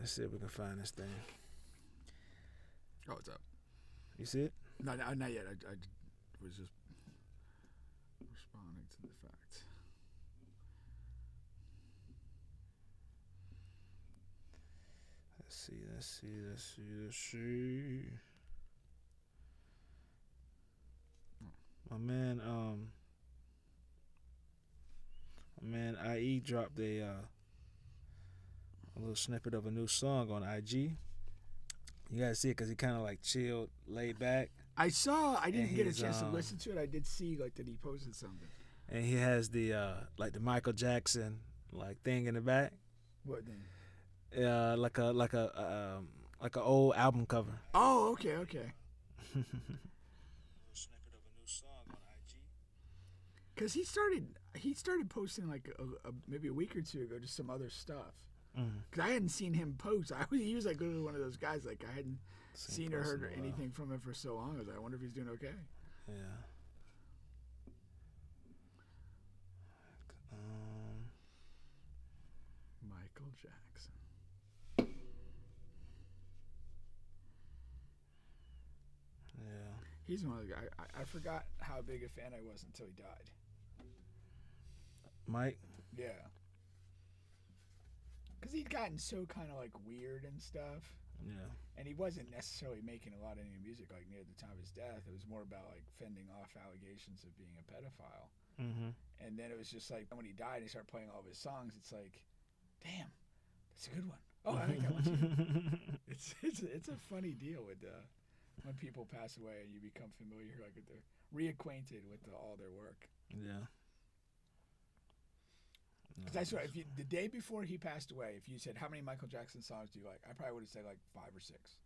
Let's see if we can find this thing. Oh, what's up? You see it? No, not yet. I was just responding to the fact. Let's see. My man, IE dropped a little snippet of a new song on IG. You gotta see it because he kind of like chilled, laid back. I didn't get a chance to listen to it. I did see that he posted something. And he has the the Michael Jackson thing in the back. What then? Like a old album cover. Oh, okay. Snippet of a new song on IG. Because he started posting maybe a week or two ago just some other stuff. Because I hadn't seen him post. He was literally one of those guys I hadn't seen or heard anything from him for so long. I wonder if he's doing okay. Yeah. Michael Jackson. Yeah. He's one of the guys. I forgot how big a fan I was until he died. Mike? Yeah. Because he'd gotten so kind of weird and stuff. Yeah. And he wasn't necessarily making a lot of new music near the time of his death. It was more about fending off allegations of being a pedophile. Mm-hmm. And then it was just when he died and he started playing all of his songs, it's damn, that's a good one. Oh, I like that one too. It's a funny deal with when people pass away and you become familiar, reacquainted with all their work. Yeah. Because I swear, the day before he passed away, if you said, how many Michael Jackson songs do you like? I probably would have said 5 or 6.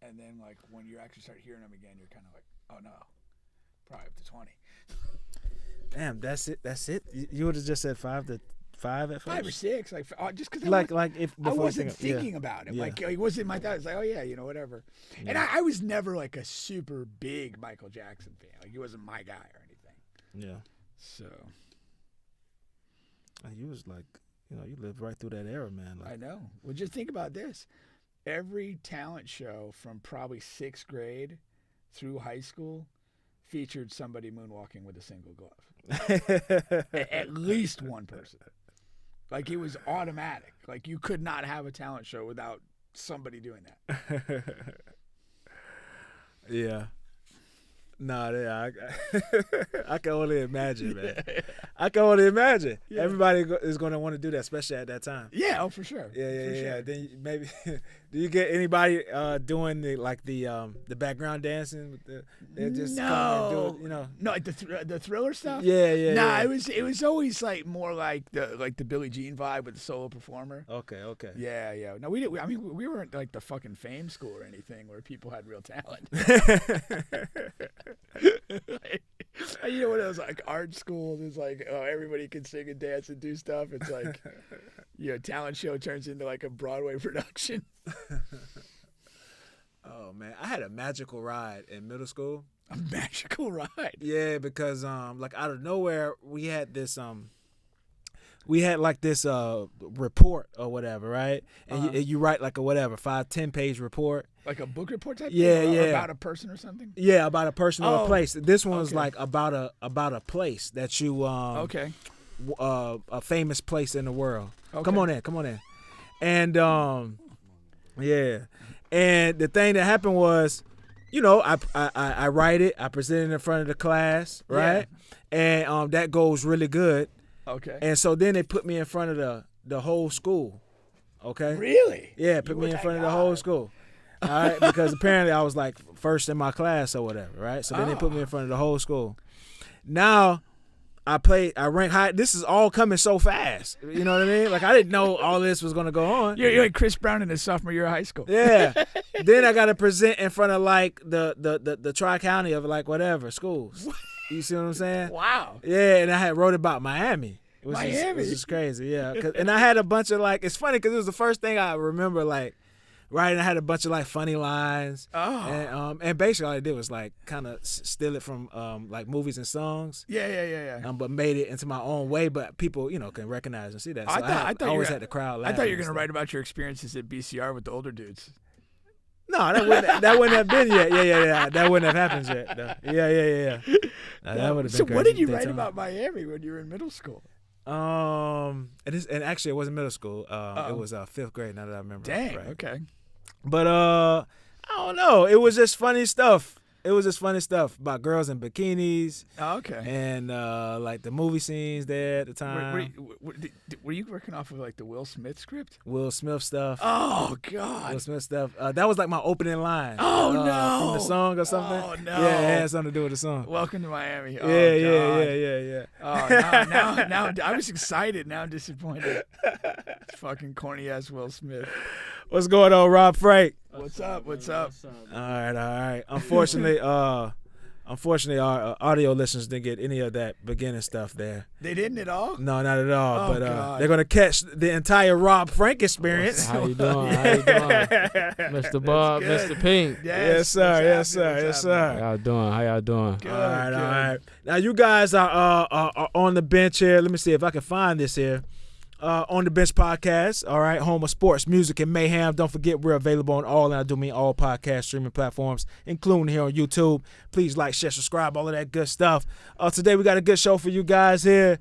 And then when you actually start hearing them again, you're kind of oh no, probably up to 20. Damn, that's it. You would have just said 5 at first. 5 or 6, just because I wasn't thinking about it. Yeah. It wasn't my thought. It's oh yeah, whatever. Yeah. And I was never a super big Michael Jackson fan. He wasn't my guy or anything. Yeah. So. You was you lived right through that era, man. I know. Well, just think about this. Every talent show from probably 6th grade through high school featured somebody moonwalking with a single glove. At least one person. It was automatic. You could not have a talent show without somebody doing that. Yeah. No, I can only imagine, man. I can only imagine. Yeah. Everybody is going to want to do that, especially at that time. Yeah, oh, for sure. Yeah. Then maybe, do you get anybody doing the background dancing? They're just come and do it, No, the Thriller stuff. Yeah. Nah, it was always more the Billie Jean vibe with the solo performer. Okay. Yeah. No, we weren't the fucking Fame school or anything where people had real talent. One of those art schools is everybody can sing and dance and do stuff. It's talent show turns into a Broadway production. Oh man, I had a magical ride in middle school. A magical ride? Yeah, because out of nowhere we had this this report or whatever, right? And you write a 5-10 page report. Like a book report type thing? Or Yeah. About a person or something? Yeah, about a person or a place. This one was about a place that you okay. A famous place in the world. Okay. Come on in. And yeah. And the thing that happened was, I write it, I present it in front of the class, right? Yeah. And that goes really good. Okay. And so then they put me in front of the whole school. Okay. Really? Yeah, put me in front of the whole school. All right, because apparently I was first in my class or whatever, right? So then they put me in front of the whole school. Now I rank high. This is all coming so fast. You know what I mean? I didn't know all this was gonna go on. You're like Chris Brown in his sophomore year of high school. Yeah. Then I got to present in front of the tri-county of whatever schools. What? You see what I'm saying? Wow. Yeah, and I had wrote about Miami. Miami? Which is crazy, yeah. And I had a bunch of it's funny because it was the first thing I remember Right, and I had a bunch of like funny lines. Oh. And basically all I did was like kind of steal it from like movies and songs. Yeah. But made it into my own way. But people, can recognize and see that. So I thought I always had the crowd laughing. I thought you were gonna write about your experiences at BCR with the older dudes. No, that wouldn't have been yet. Yeah. That wouldn't have happened yet. No. Yeah. That would have been So crazy. what did you write about Miami when you were in middle school? And actually it wasn't middle school. It was 5th grade. Now that I remember. Dang. Right. Okay. But I don't know. It was just funny stuff. It was just funny stuff about girls in bikinis. Oh, okay. And like the movie scenes there at the time. Were you working off of like the Will Smith script? Will Smith stuff. Oh God. Will Smith stuff. That was like my opening line. Oh no. From the song or something. Oh no. Yeah, it had something to do with the song. Welcome to Miami. Oh, Yeah. Oh, now I was excited. Now I'm disappointed. Fucking corny ass Will Smith. What's going on, Rob Frank? What's up? All right. Unfortunately, our audio listeners didn't get any of that beginning stuff there. They didn't at all? No, not at all. Oh, but God. they're gonna catch the entire Rob Frank experience. How you doing? Mr. Bob, Mr. Pink. Yes, sir. How y'all doing? Good, all right. Now you guys are on the bench here. Let me see if I can find this here. On the Bench Podcast, all right, home of sports, music, and mayhem. Don't forget we're available on all, and I do mean all podcast streaming platforms, including here on YouTube. Please like, share, subscribe, all of that good stuff. Today we got a good show for you guys here.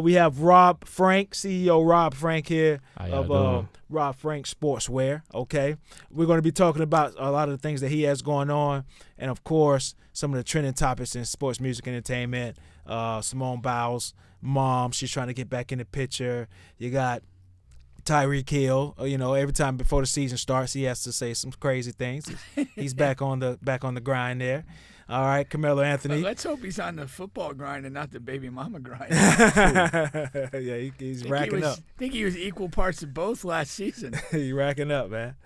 We have Rob Frank, CEO Rob Frank here of Rob Frank SportsWear, okay? We're going to be talking about a lot of the things that he has going on, and, of course, some of the trending topics in sports, music, entertainment. Simone Biles' mom, she's trying to get back in the picture. You got Tyreek Hill. Every time before the season starts, he has to say some crazy things. He's back on the grind there. All right, Carmelo Anthony. Let's hope he's on the football grind and not the baby mama grind. Yeah, he's racking up. I think he was equal parts of both last season. He's racking up, man.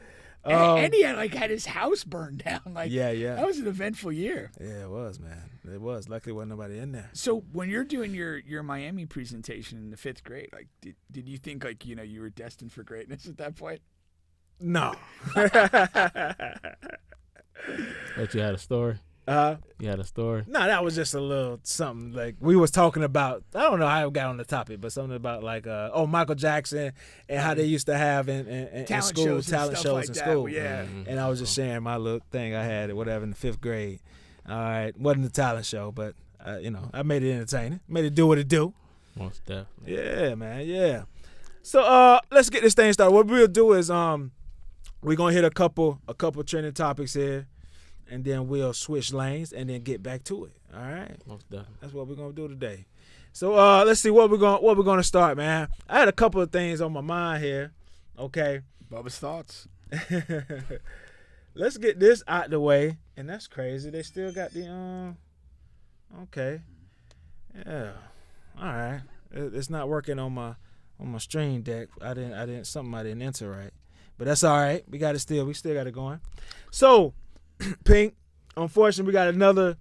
And he had his house burned down. Yeah. That was an eventful year. Yeah, it was, man. It was. Luckily, wasn't nobody in there. So when you're doing your Miami presentation in the 5th grade, did you think you were destined for greatness at that point? No. But you had a story. You had a story. No, that was just a little something like we was talking about. I don't know how I got on the topic, but something about Michael Jackson and how they used to have in school talent shows in school. Yeah. And I was just sharing my little thing I had, whatever, in the 5th grade. All right, wasn't a talent show, but I made it entertaining, made it do what it do. Most definitely. Yeah, man. Yeah. So let's get this thing started. What we'll do is we're gonna hit a couple trending topics here. And then we'll switch lanes and then get back to it. All right, most definitely. That's what we're gonna do today. So let's see what we're gonna start, man. I had a couple of things on my mind here. Okay, Bubba's thoughts. Let's get this out the way. And that's crazy. They still got the Okay, yeah. All right. It's not working on my stream deck. I didn't enter right, but that's all right. We still got it going. So. Pink, unfortunately, we got another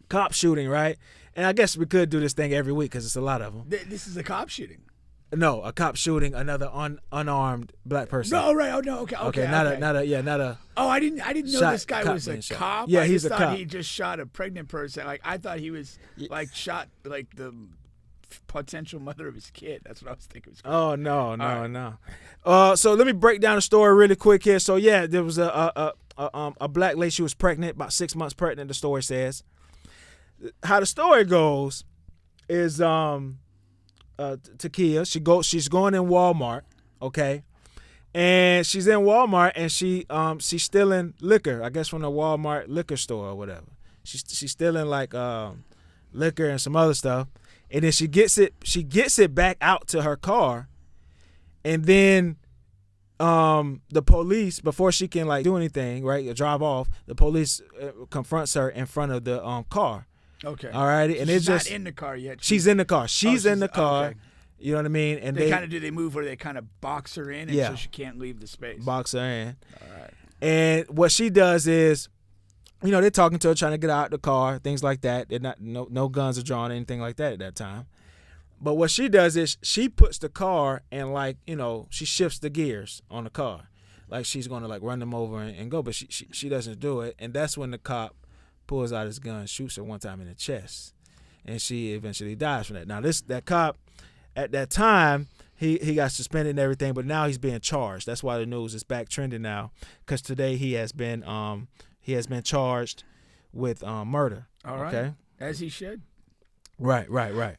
cop shooting, right? And I guess we could do this thing every week because it's a lot of them. This is a cop shooting. No, a cop shooting another unarmed black person. No, right? Oh no, okay. Not a. Oh, I didn't know this guy was a cop. Yeah, he's a cop. He just shot a pregnant person. I thought he was shot the potential mother of his kid. That's what I was thinking. Oh no. So let me break down the story really quick here. So yeah, there was a black lady. She was pregnant, about 6 months pregnant. The story says. How the story goes is Takia. She's going in Walmart, okay, and she's in Walmart and she's stealing liquor. I guess from the Walmart liquor store or whatever. She's stealing liquor and some other stuff, and then she gets it back out to her car, and then. The police, before she can do anything, right, or drive off, the police confronts her in front of the car. Okay. All right, and she's not in the car yet. She's in the car. She's in the car. Okay. You know what I mean? And they move where they kind of box her in, and so she can't leave the space. Box her in. All right. And what she does is, they're talking to her, trying to get her out the car, things like that. They're not no guns are drawn, anything like that at that time. But what she does is she puts the car and she shifts the gears on the car. like she's gonna like run them over and go, but she doesn't do it, and that's when the cop pulls out his gun, shoots her one time in the chest, and she eventually dies from that. Now that cop at that time he got suspended and everything, but now he's being charged. That's why the news is back trending now, because today he has been charged with murder. All right. Okay, as he should. Right.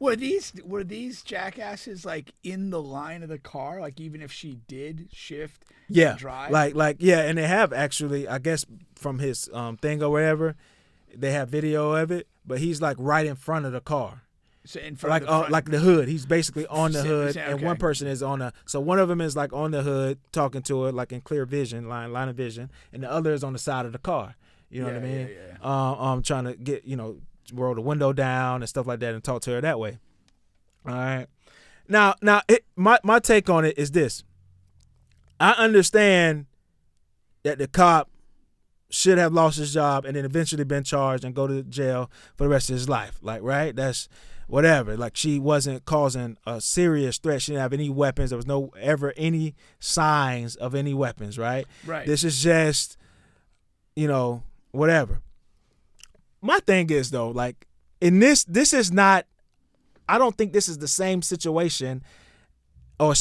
Were these jackasses like in the line of the car? Like even if she did shift and drive? Like and they have actually, I guess from his thing or whatever, they have video of it, but he's like right in front of the car. So in front of the front. Like the hood. He's basically on the hood, Okay. and one person is so one of them is like on the hood talking to her like in clear vision, line of vision, and the other is on the side of the car. You know what I mean? Yeah. Trying to get, roll the window down and stuff like that and talk to her that way. All right. Now, my take on it is this. I understand that the cop should have lost his job and then eventually been charged and go to jail for the rest of his life. Like, right? That's whatever. Like, she wasn't causing a serious threat. She didn't have any weapons. There was ever any signs of any weapons, right? Right. This is just, whatever. My thing is, though, like, in this is not, I don't think this is the same situation or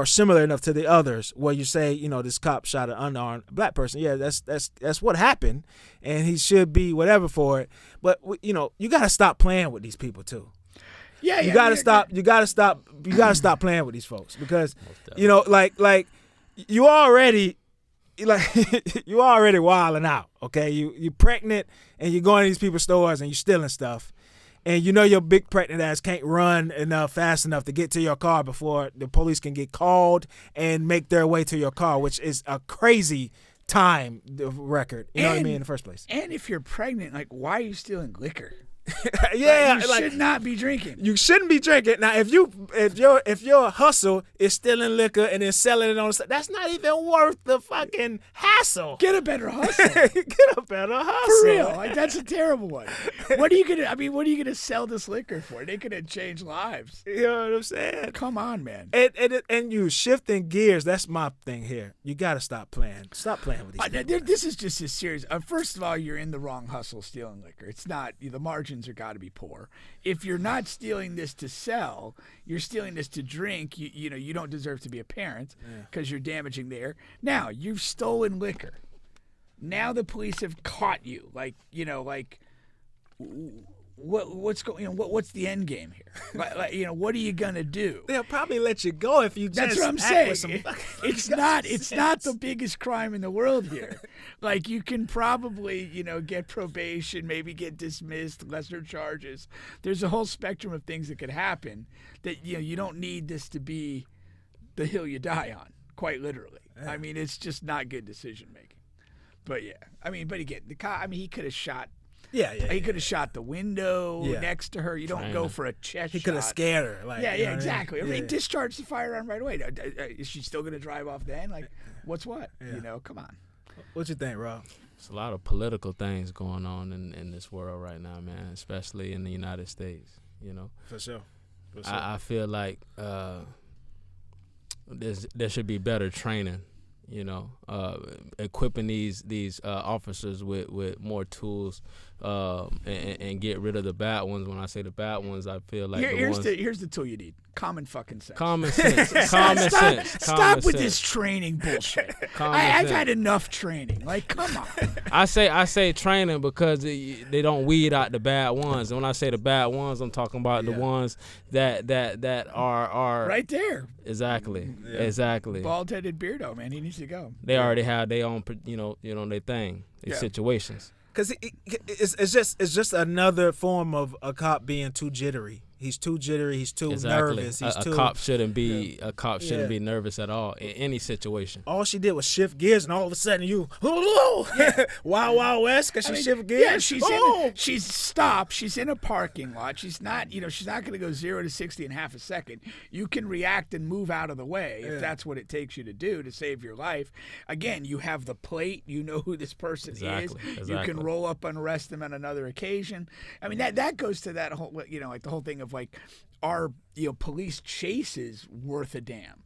similar enough to the others where you say, this cop shot an unarmed black person. Yeah, that's what happened, and he should be whatever for it. But, you got to stop playing with these people, too. Yeah, you got to stop. You got to stop playing with these folks because, like you already wilding out, okay? You pregnant and you're going to these people's stores and you're stealing stuff, and your big pregnant ass can't run fast enough to get to your car before the police can get called and make their way to your car, which is a crazy time record. You know what I mean, in the first place. And if you're pregnant, like, why are you stealing liquor? Yeah, you should not be drinking. You shouldn't be drinking. Now, if your hustle is stealing liquor and then selling it on, that's not even worth the fucking hassle. Get a better hustle. Get a better hustle. For real, like that's a terrible one. What are you gonna sell this liquor for? They could have changed lives. You know what I'm saying? Come on, man. And you shifting gears. That's my thing here. You gotta stop playing. Stop playing with these people. This is just a serious. First of all, you're in the wrong hustle stealing liquor. It's not the margins are got to be poor. If you're not stealing this to sell, you're stealing this to drink. You don't deserve to be a parent because you're damaging the air. Now you've stolen liquor. Now the police have caught you. What's going? What's the end game here? What are you gonna do? They'll probably let you go if you just. That's what I'm saying. It's not the biggest crime in the world here. Like you can probably get probation, maybe get dismissed, lesser charges. There's a whole spectrum of things that could happen. That you don't need this to be the hill you die on. Quite literally. Yeah. I mean, it's just not good decision making. But yeah, but again, the cop. He could have shot. Yeah. He could have shot the window next to her. You don't go for a chest shot. He could have scared her. Exactly. I mean, discharge the firearm right away. Is she still going to drive off then? Like, what's what? Yeah. Come on. What you think, Rob? There's a lot of political things going on in this world right now, man, especially in the United States, For sure. I feel like there should be better training, equipping these officers with more tools and get rid of the bad ones. When I say the bad ones, I feel like here's the tool you need. Common fucking sense. Common sense. Common sense. Stop with this training bullshit. I've had enough training. Like, come on. I say training because they don't weed out the bad ones. And when I say the bad ones, I'm talking about the ones that are right there. Exactly. Yeah. Exactly. Bald-headed beardo, man. He needs to go. They already have their own, their thing, their situations. Because it's just another form of a cop being too jittery. He's too jittery. He's too nervous. A cop shouldn't be be nervous at all in any situation. All she did was shift gears, and all of a sudden Wild West, because she shift gears. Yeah, she's stopped. She's in a parking lot. She's not going to go 0 to 60 in half a second. You can react and move out of the way if that's what it takes you to do to save your life. Again, you have the plate. You know who this person is. Exactly. You can roll up and arrest them on another occasion. I mean, that goes to that whole, like the whole thing of of like, are police chases worth a damn?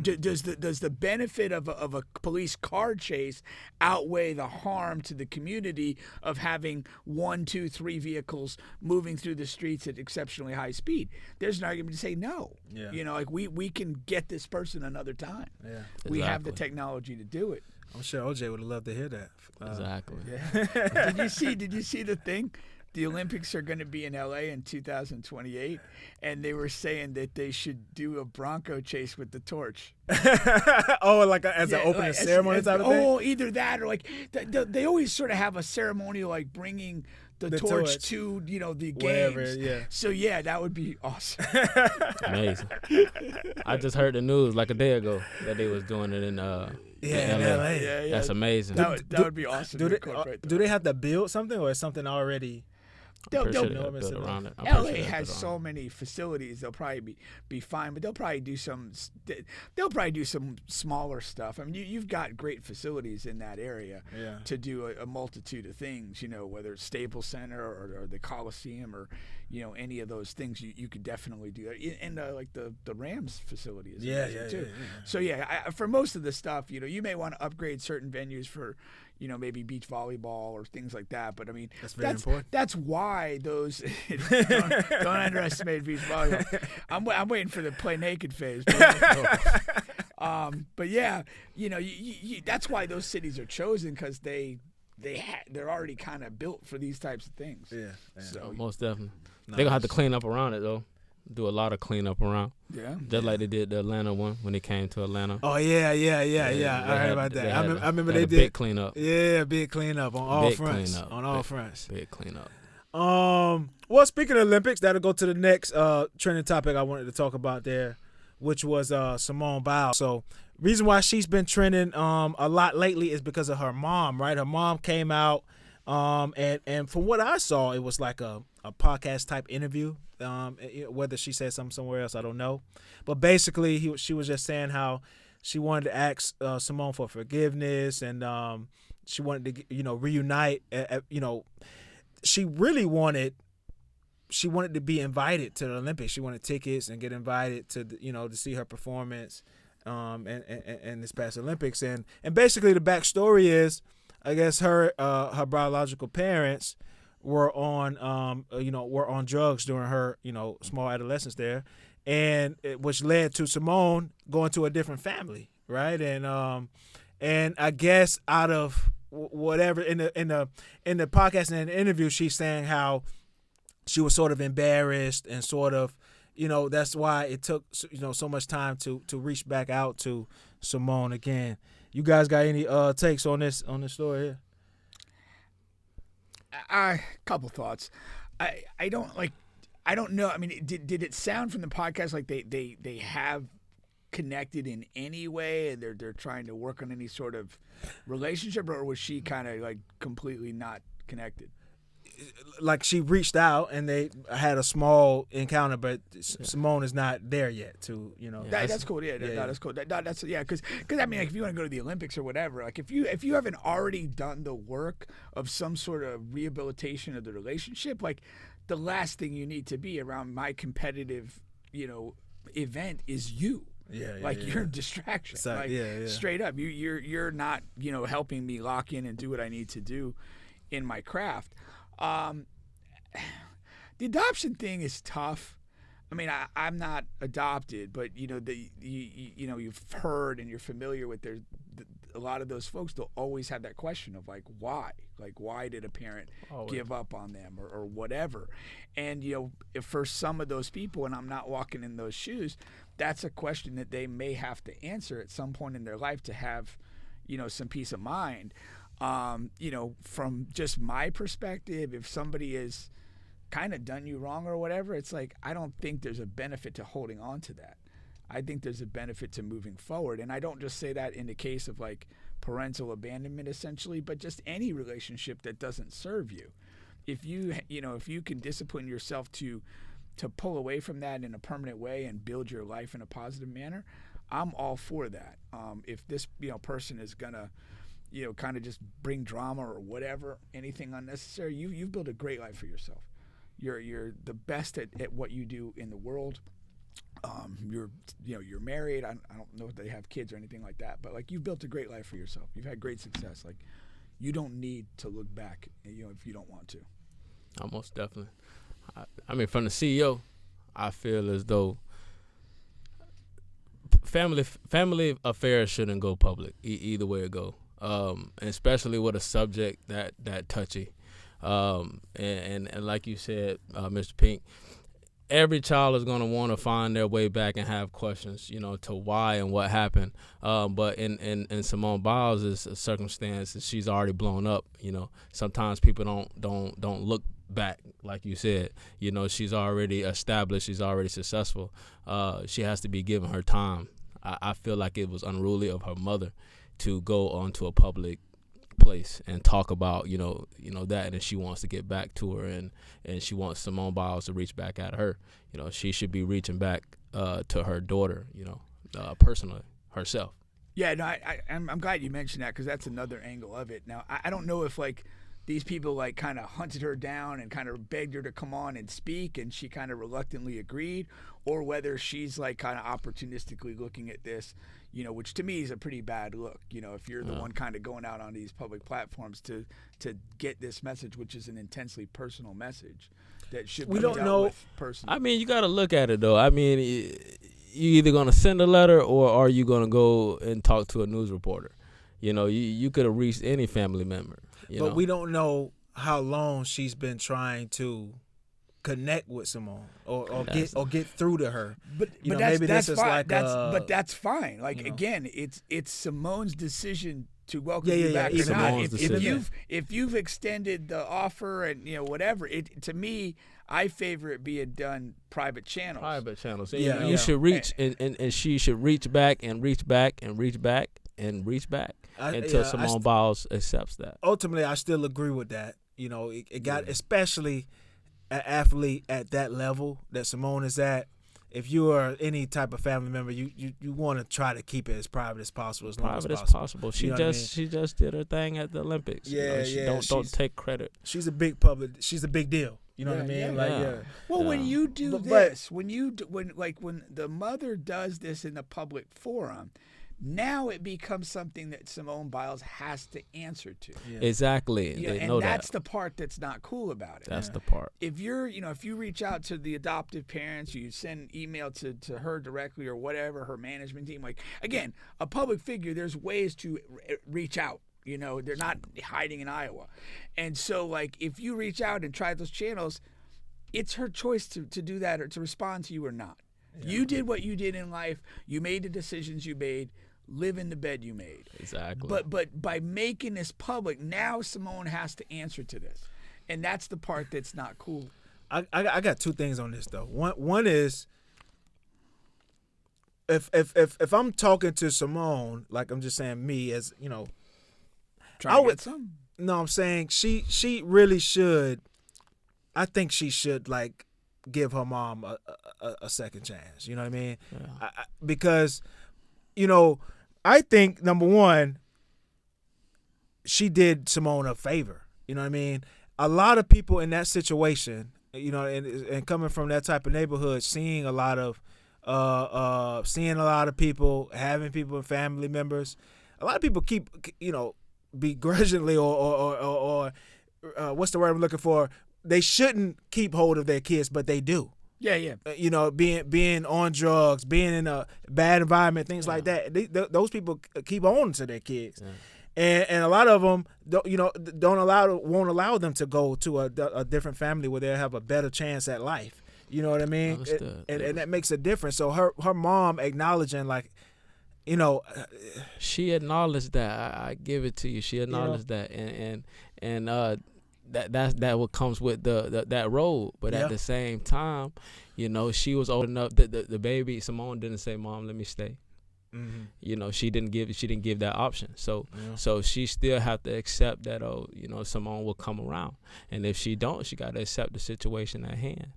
Does the benefit of a police car chase outweigh the harm to the community of having 1, 2, 3 vehicles moving through the streets at exceptionally high speed? There's an argument to say no. Yeah. Like we can get this person another time. Yeah. We have the technology to do it. I'm sure OJ would have loved to hear that. Exactly. Yeah. Did you see the thing? The Olympics are going to be in LA in 2028, and they were saying that they should do a Bronco chase with the torch. Oh, like as an opening ceremony type of thing? Oh, either that or like they always sort of have a ceremonial like bringing the torch to the games. Wherever, yeah. So yeah, that would be awesome. Amazing. I just heard the news like a day ago that they was doing it in in LA. Yeah. That's amazing. That would be awesome. Do they have to build something, or is something already? They'll build around it. LA has so many facilities. They'll probably be fine, but they'll probably do some smaller stuff. I mean, you've got great facilities in that area to do a multitude of things. Whether it's Staples Center or the Coliseum or any of those things, you could definitely do that. And like the Rams facility is amazing too. Yeah. So for most of the stuff, you may want to upgrade certain venues for maybe beach volleyball or things like that. But I mean, that's very important. That's why those don't underestimate beach volleyball. I'm waiting for the play naked phase. But yeah, that's why those cities are chosen, because they're already kind of built for these types of things. Yeah. So most definitely, they're gonna have to clean up around it though. Do a lot of cleanup around. Yeah. Just like they did the Atlanta one when they came to Atlanta. Oh yeah. I heard about that. I remember they did big cleanup. Yeah, big cleanup on all fronts. On all fronts. Big cleanup. Well, speaking of Olympics, that'll go to the next trending topic I wanted to talk about there, which was Simone Biles. So, reason why she's been trending a lot lately is because of her mom, right? Her mom came out, and from what I saw, it was like a podcast type interview. Whether she said something somewhere else, I don't know. But basically, she was just saying how she wanted to ask Simone for forgiveness, and she wanted to reunite. She really wanted to be invited to the Olympics. She wanted tickets and get invited to to see her performance and this past Olympics. And basically the backstory is, I guess her biological parents were on drugs during her small adolescence there, and which led to Simone going to a different family, right? And I guess out of whatever in the podcast and in the interview, she's saying how she was sort of embarrassed and sort of that's why it took so much time to reach back out to Simone again. You guys got any takes on this story here? A couple thoughts. I don't know. I mean, did it sound from the podcast like they have connected in any way, and they're trying to work on any sort of relationship, or was she kind of like completely not connected? Like she reached out and they had a small encounter, but Simone is not there yet. That's cool. That's cool. That's because I mean, like, if you want to go to the Olympics or whatever, like if you haven't already done the work of some sort of rehabilitation of the relationship, like the last thing you need to be around my competitive, event is you. You're a distraction. Straight up, you're not helping me lock in and do what I need to do in my craft. The adoption thing is tough. I mean, I'm not adopted, but you've heard and you're familiar with a lot of those folks. They'll always have that question of like, why? Like, why did a parent give up on them or whatever? And if for some of those people, and I'm not walking in those shoes, that's a question that they may have to answer at some point in their life to have, some peace of mind. From just my perspective, if somebody has kind of done you wrong or whatever, it's like, I don't think there's a benefit to holding on to that. I think there's a benefit to moving forward. And I don't just say that in the case of like parental abandonment essentially, but just any relationship that doesn't serve you. If you can discipline yourself to pull away from that in a permanent way and build your life in a positive manner, I'm all for that. If this, person is gonna kind of just bring drama or whatever, anything unnecessary, you've built a great life for yourself. You're the best at what you do in the world. You're married. I don't know if they have kids or anything like that, but like you've built a great life for yourself. You've had great success. Like you don't need to look back, if you don't want to. Almost definitely. I mean, from the CEO, I feel as though family affairs shouldn't go public either way it go, especially with a subject that touchy. And like you said, Mr. Pink, every child is going to want to find their way back and have questions, to why and what happened. But in Simone Biles' circumstance, she's already blown up. Sometimes people don't look back, like you said. She's already established. She's already successful. She has to be given her time. I feel like it was unruly of her mother to go onto a public place and talk about that, and she wants to get back to her, and she wants Simone Biles to reach back at her. She should be reaching back to her daughter, personally, herself. Yeah, no, I'm glad you mentioned that, because that's another angle of it. Now, I don't know if like these people like kind of hunted her down and kind of begged her to come on and speak, and she kind of reluctantly agreed, or whether she's like kind of opportunistically looking at this, which to me is a pretty bad look. If you're the one kind of going out on these public platforms to get this message, which is an intensely personal message that should be dealt with personally. I mean, you got to look at it though. I mean, you either going to send a letter, or are you going to go and talk to a news reporter? You could have reached any family member. But we don't know how long she's been trying to connect with Simone or get through to her. But maybe that's fine. But that's fine. Like again, it's Simone's decision to welcome you back or not. If you've extended the offer and whatever, to me, I favor it being done private channels. You should reach and she should reach back and reach back and reach back and reach back until Simone Biles accepts that. Ultimately, I still agree with that. It got especially an athlete at that level that Simone is at. If you are any type of family member, you want to try to keep it as private as possible, as long as possible. She just did her thing at the Olympics. Don't take credit. She's a big deal. You know what I mean? Well, when you do this, when the mother does this in the public forum, now it becomes something that Simone Biles has to answer to. Yeah. Exactly. And that's the part that's not cool about it. That's the part. If if you reach out to the adoptive parents, you send email to her directly or whatever, her management team, like, again, a public figure, there's ways to reach out. They're not hiding in Iowa. And so, like, if you reach out and try those channels, it's her choice to do that or to respond to you or not. Yeah. You did what you did in life. You made the decisions you made. Live in the bed you made. Exactly. But by making this public, now Simone has to answer to this. And that's the part that's not cool. I got two things on this, though. One is, if I'm talking to Simone, like I'm just saying me as, trying to get some. No, I'm saying she really should. I think she should like give her mom a second chance. You know what I mean? Yeah. Because, I think number one, she did Simone a favor. You know what I mean? A lot of people in that situation, and coming from that type of neighborhood, seeing a lot of people, having people and family members. A lot of people keep, begrudgingly or what's the word I'm looking for? They shouldn't keep hold of their kids, but they do. Yeah. Being on drugs, being in a bad environment, things like that. Those people keep on to their kids, and a lot of them, won't allow them to go to a different family where they'll have a better chance at life. You know what I mean? And that makes a difference. So her mom acknowledging, like, she acknowledged that. I give it to you. She acknowledged that, and that what comes with that role. But at the same time, she was old enough that the baby Simone didn't say, "Mom, let me stay." Mm-hmm. She didn't give that option. So she still have to accept that. Simone will come around, and if she don't, she got to accept the situation at hand.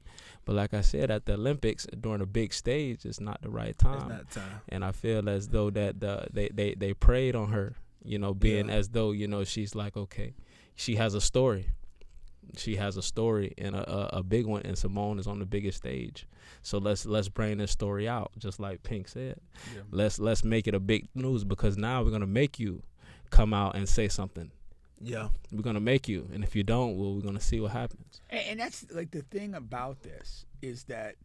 But like I said, at the Olympics during a big stage, it's not the right time. It's not time. And I feel as though that they preyed on her. Being as though she's like, okay, she has a story. she has a story and a big one, and Simone is on the biggest stage. So let's bring this story out, just like Pink said. Yeah. Let's make it a big news, because now we're gonna make you come out and say something. Yeah, we're gonna make you, and if you don't, well, we're gonna see what happens. And that's like the thing about this is that,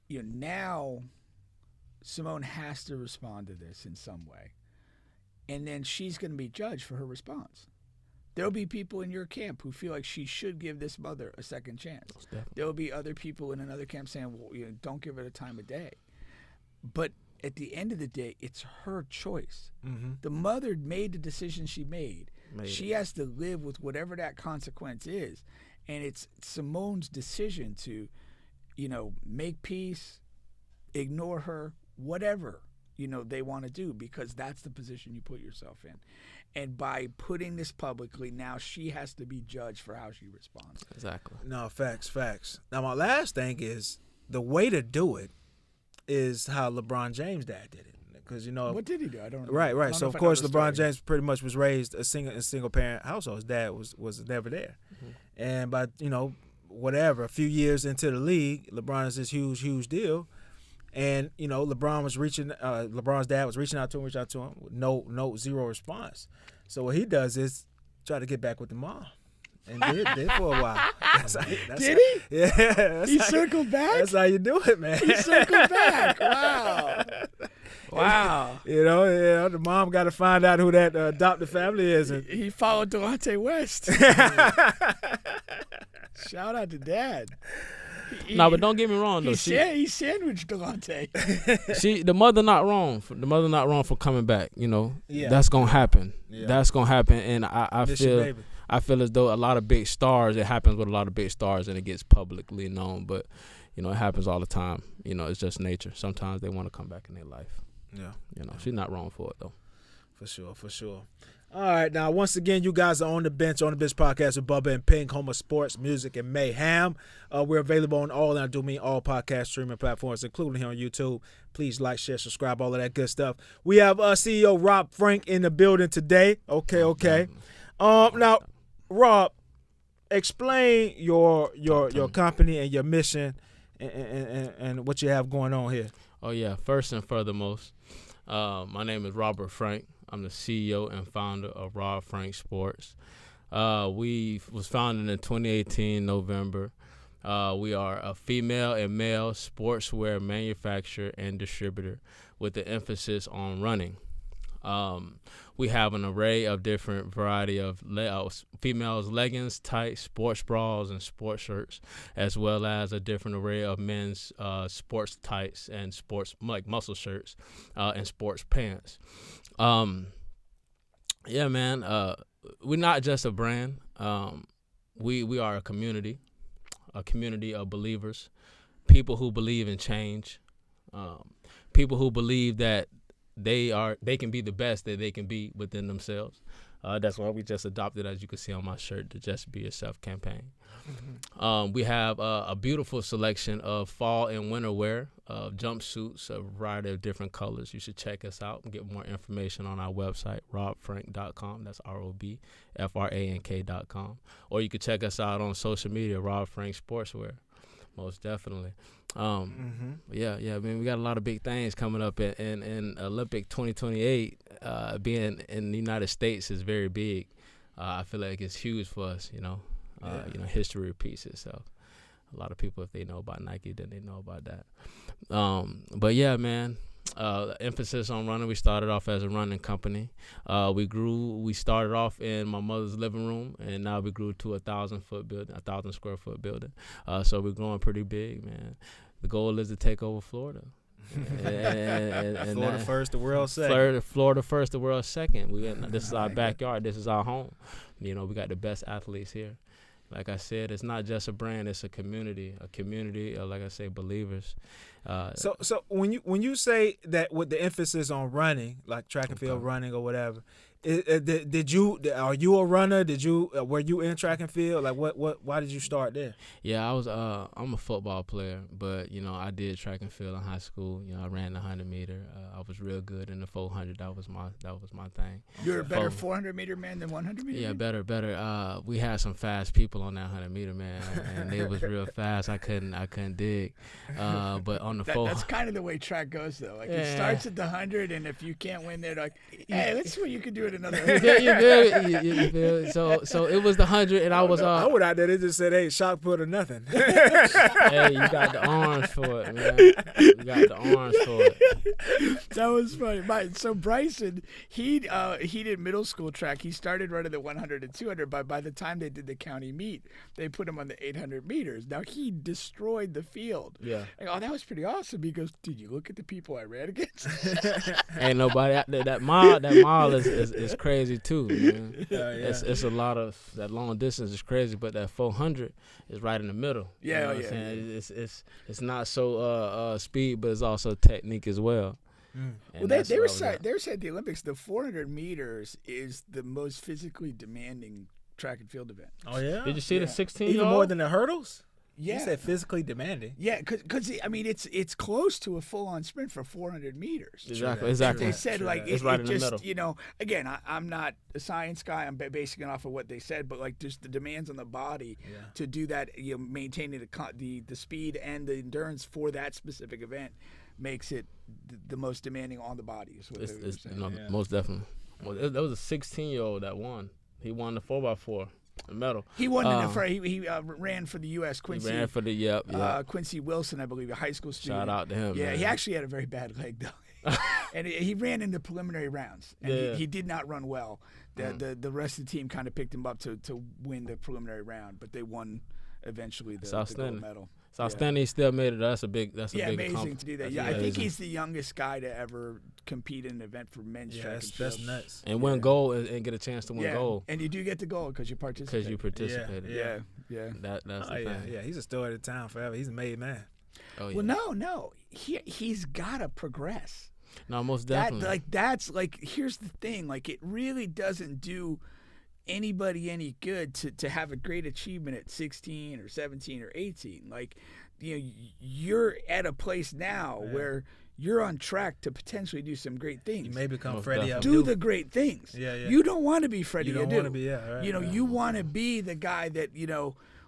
you know, now Simone has to respond to this in some way, and then she's gonna be judged for her response. There'll be people in your camp who feel like she should give this mother a second chance. There'll be other people in another camp saying, well, you know, don't give it a time of day. But at the end of the day, it's her choice. Mm-hmm. The mother made the decision she made. She has to live with whatever that consequence is. And it's Simone's decision to, you know, make peace, ignore her, whatever, you know, they want to do, because that's the position you put yourself in. And by putting this publicly, now she has to be judged for how she responds. Exactly. No, facts. Now, my last thing is the way to do it is how LeBron James' dad did it. Because, you know, what did he do? I don't know. Right. So, of course, LeBron James pretty much was raised a single parent household. His dad was never there. Mm-hmm. And by, you know, whatever, a few years into the league, LeBron is this huge deal. And, you know, LeBron's dad was reaching out to him with zero response. So what he does is try to get back with the mom. And did for a while. Did he? Yeah. He circled back? That's how you do it, man. He circled back. Wow. You know, the mom got to find out who that adopted family is. And he followed Delonte West. Shout out to Dad. No, but don't get me wrong though. He sandwiched Delonte. The mother not wrong. The mother not wrong for coming back. You know, that's gonna happen. Yeah. That's gonna happen, and I feel as though a lot of big stars. It happens with a lot of big stars, and it gets publicly known. But you know, it happens all the time. You know, it's just nature. Sometimes they want to come back in their life. Yeah, you know, she's not wrong for it though. For sure. All right, now, once again, you guys are on the bench podcast with Bubba and Pink, home of sports, music, and mayhem. We're available on all podcast streaming platforms, including here on YouTube. Please like, share, subscribe, all of that good stuff. We have CEO Rob Frank in the building today. Okay. Now, Rob, explain your company and your mission and what you have going on here. Oh, yeah. First and furthermost, my name is Robert Frank. I'm the CEO and founder of Rob Frank Sports. We was founded in 2018, November. We are a female and male sportswear manufacturer and distributor with the emphasis on running. We have an array of different variety of females' leggings, tights, sports bras, and sports shirts, as well as a different array of men's sports tights and sports like muscle shirts and sports pants. Yeah, man. We're not just a brand. We are a community of believers, people who believe in change, people who believe that they can be the best that they can be within themselves. That's why we just adopted, as you can see on my shirt, the Just Be Yourself campaign. Mm-hmm. We have a beautiful selection of fall and winter wear, jumpsuits, a variety of different colors. You should check us out and get more information on our website, robfrank.com. That's ROBFRANK.com. Or you can check us out on social media, Rob Frank Sportswear. Most definitely. Yeah, I mean, we got a lot of big things coming up in Olympic 2028. Being in the United States is very big. I feel like it's huge for us, you know. You know, history repeats itself. A lot of people, if they know about Nike, then they know about that. But yeah, man, emphasis on running. We started off as a running company. We started off in my mother's living room, and now we grew to 1,000 square foot building. So we're growing pretty big, man. The goal is to take over Florida. and Florida first, the world second. Florida first, the world second. This is our backyard. This is our home. You know, we got the best athletes here. Like I said, it's not just a brand; it's a community of, like I say, believers. So when you say that with the emphasis on running, like track and field running or whatever, Did you? Are you a runner? Were you in track and field? Like what? Why did you start there? Yeah, I'm a football player, but I did track and field in high school. I ran the 100-meter. I was real good in the 400. That was my thing. You're a better 400-meter man than 100-meter. Yeah, better. We had some fast people on that 100-meter, man, and they was real fast. I couldn't dig. But on the 400, that's kind of the way track goes, though. Like it starts at the 100, and if you can't win there, like, hey, let's see what you can do at another. You feel? So it was the 100, and I was. I went out there. They just said, "Hey, shot put or nothing." Hey, you got the arms for it, man. You got the arms for it. That was funny. So Bryson, he did middle school track. He started running the 100 and 200, but by the time they did the county meet, they put him on the 800 meters. Now he destroyed the field. Yeah. Like, that was pretty awesome. He goes, "Did you look at the people I ran against?" Ain't nobody out there. That mile is crazy too, man. It's a lot of that long distance is crazy, but that 400 is right in the middle. Yeah, you know what I'm saying? It's not so speed, but it's also technique as well. Well, they were said the Olympics, the 400 meters is the most physically demanding track and field event. Oh yeah. Did you see the 16? Even more than the hurdles? Yeah. You said physically demanding. Yeah, because I mean it's close to a full-on sprint for 400 meters. Exactly. They said it's right in the middle. Again, I'm not a science guy. I'm basing it off of what they said, but like just the demands on the body to do that, maintaining the speed and the endurance for that specific event makes it the most demanding on the body. Is what they were saying. Most definitely. Well, there was a 16-year-old that won. He won the 4x4. A medal. He won in the fray. He ran for the U.S. Quincy. He ran for the Quincy Wilson, I believe, a high school student. Shout out to him. Yeah, man. he actually had a very bad leg though, and he ran in the preliminary rounds, and he did not run well. The rest of the team kind of picked him up to win the preliminary round, but they won eventually the gold medal. It's outstanding. He still made it. That's a big amazing to do that. Yeah, I think he's the youngest guy to ever compete in an event for men's track and field. That's nuts. And win gold and get a chance to win gold. And you do get the gold because you participated. Yeah. That's the thing. Yeah, he's a story of the town forever. He's a made man. Oh, yeah. Well, no. He's got to progress. No, most definitely. Here's the thing. Like, it really doesn't do anybody any good to have a great achievement at 16 or 17 or 18. Like, you're at a place now where you're on track to potentially do some great things. You may become Freddie Abdul. Do the great things. Yeah. You don't want to be Freddie Abdul. You don't want to be, right. You want to be the guy that,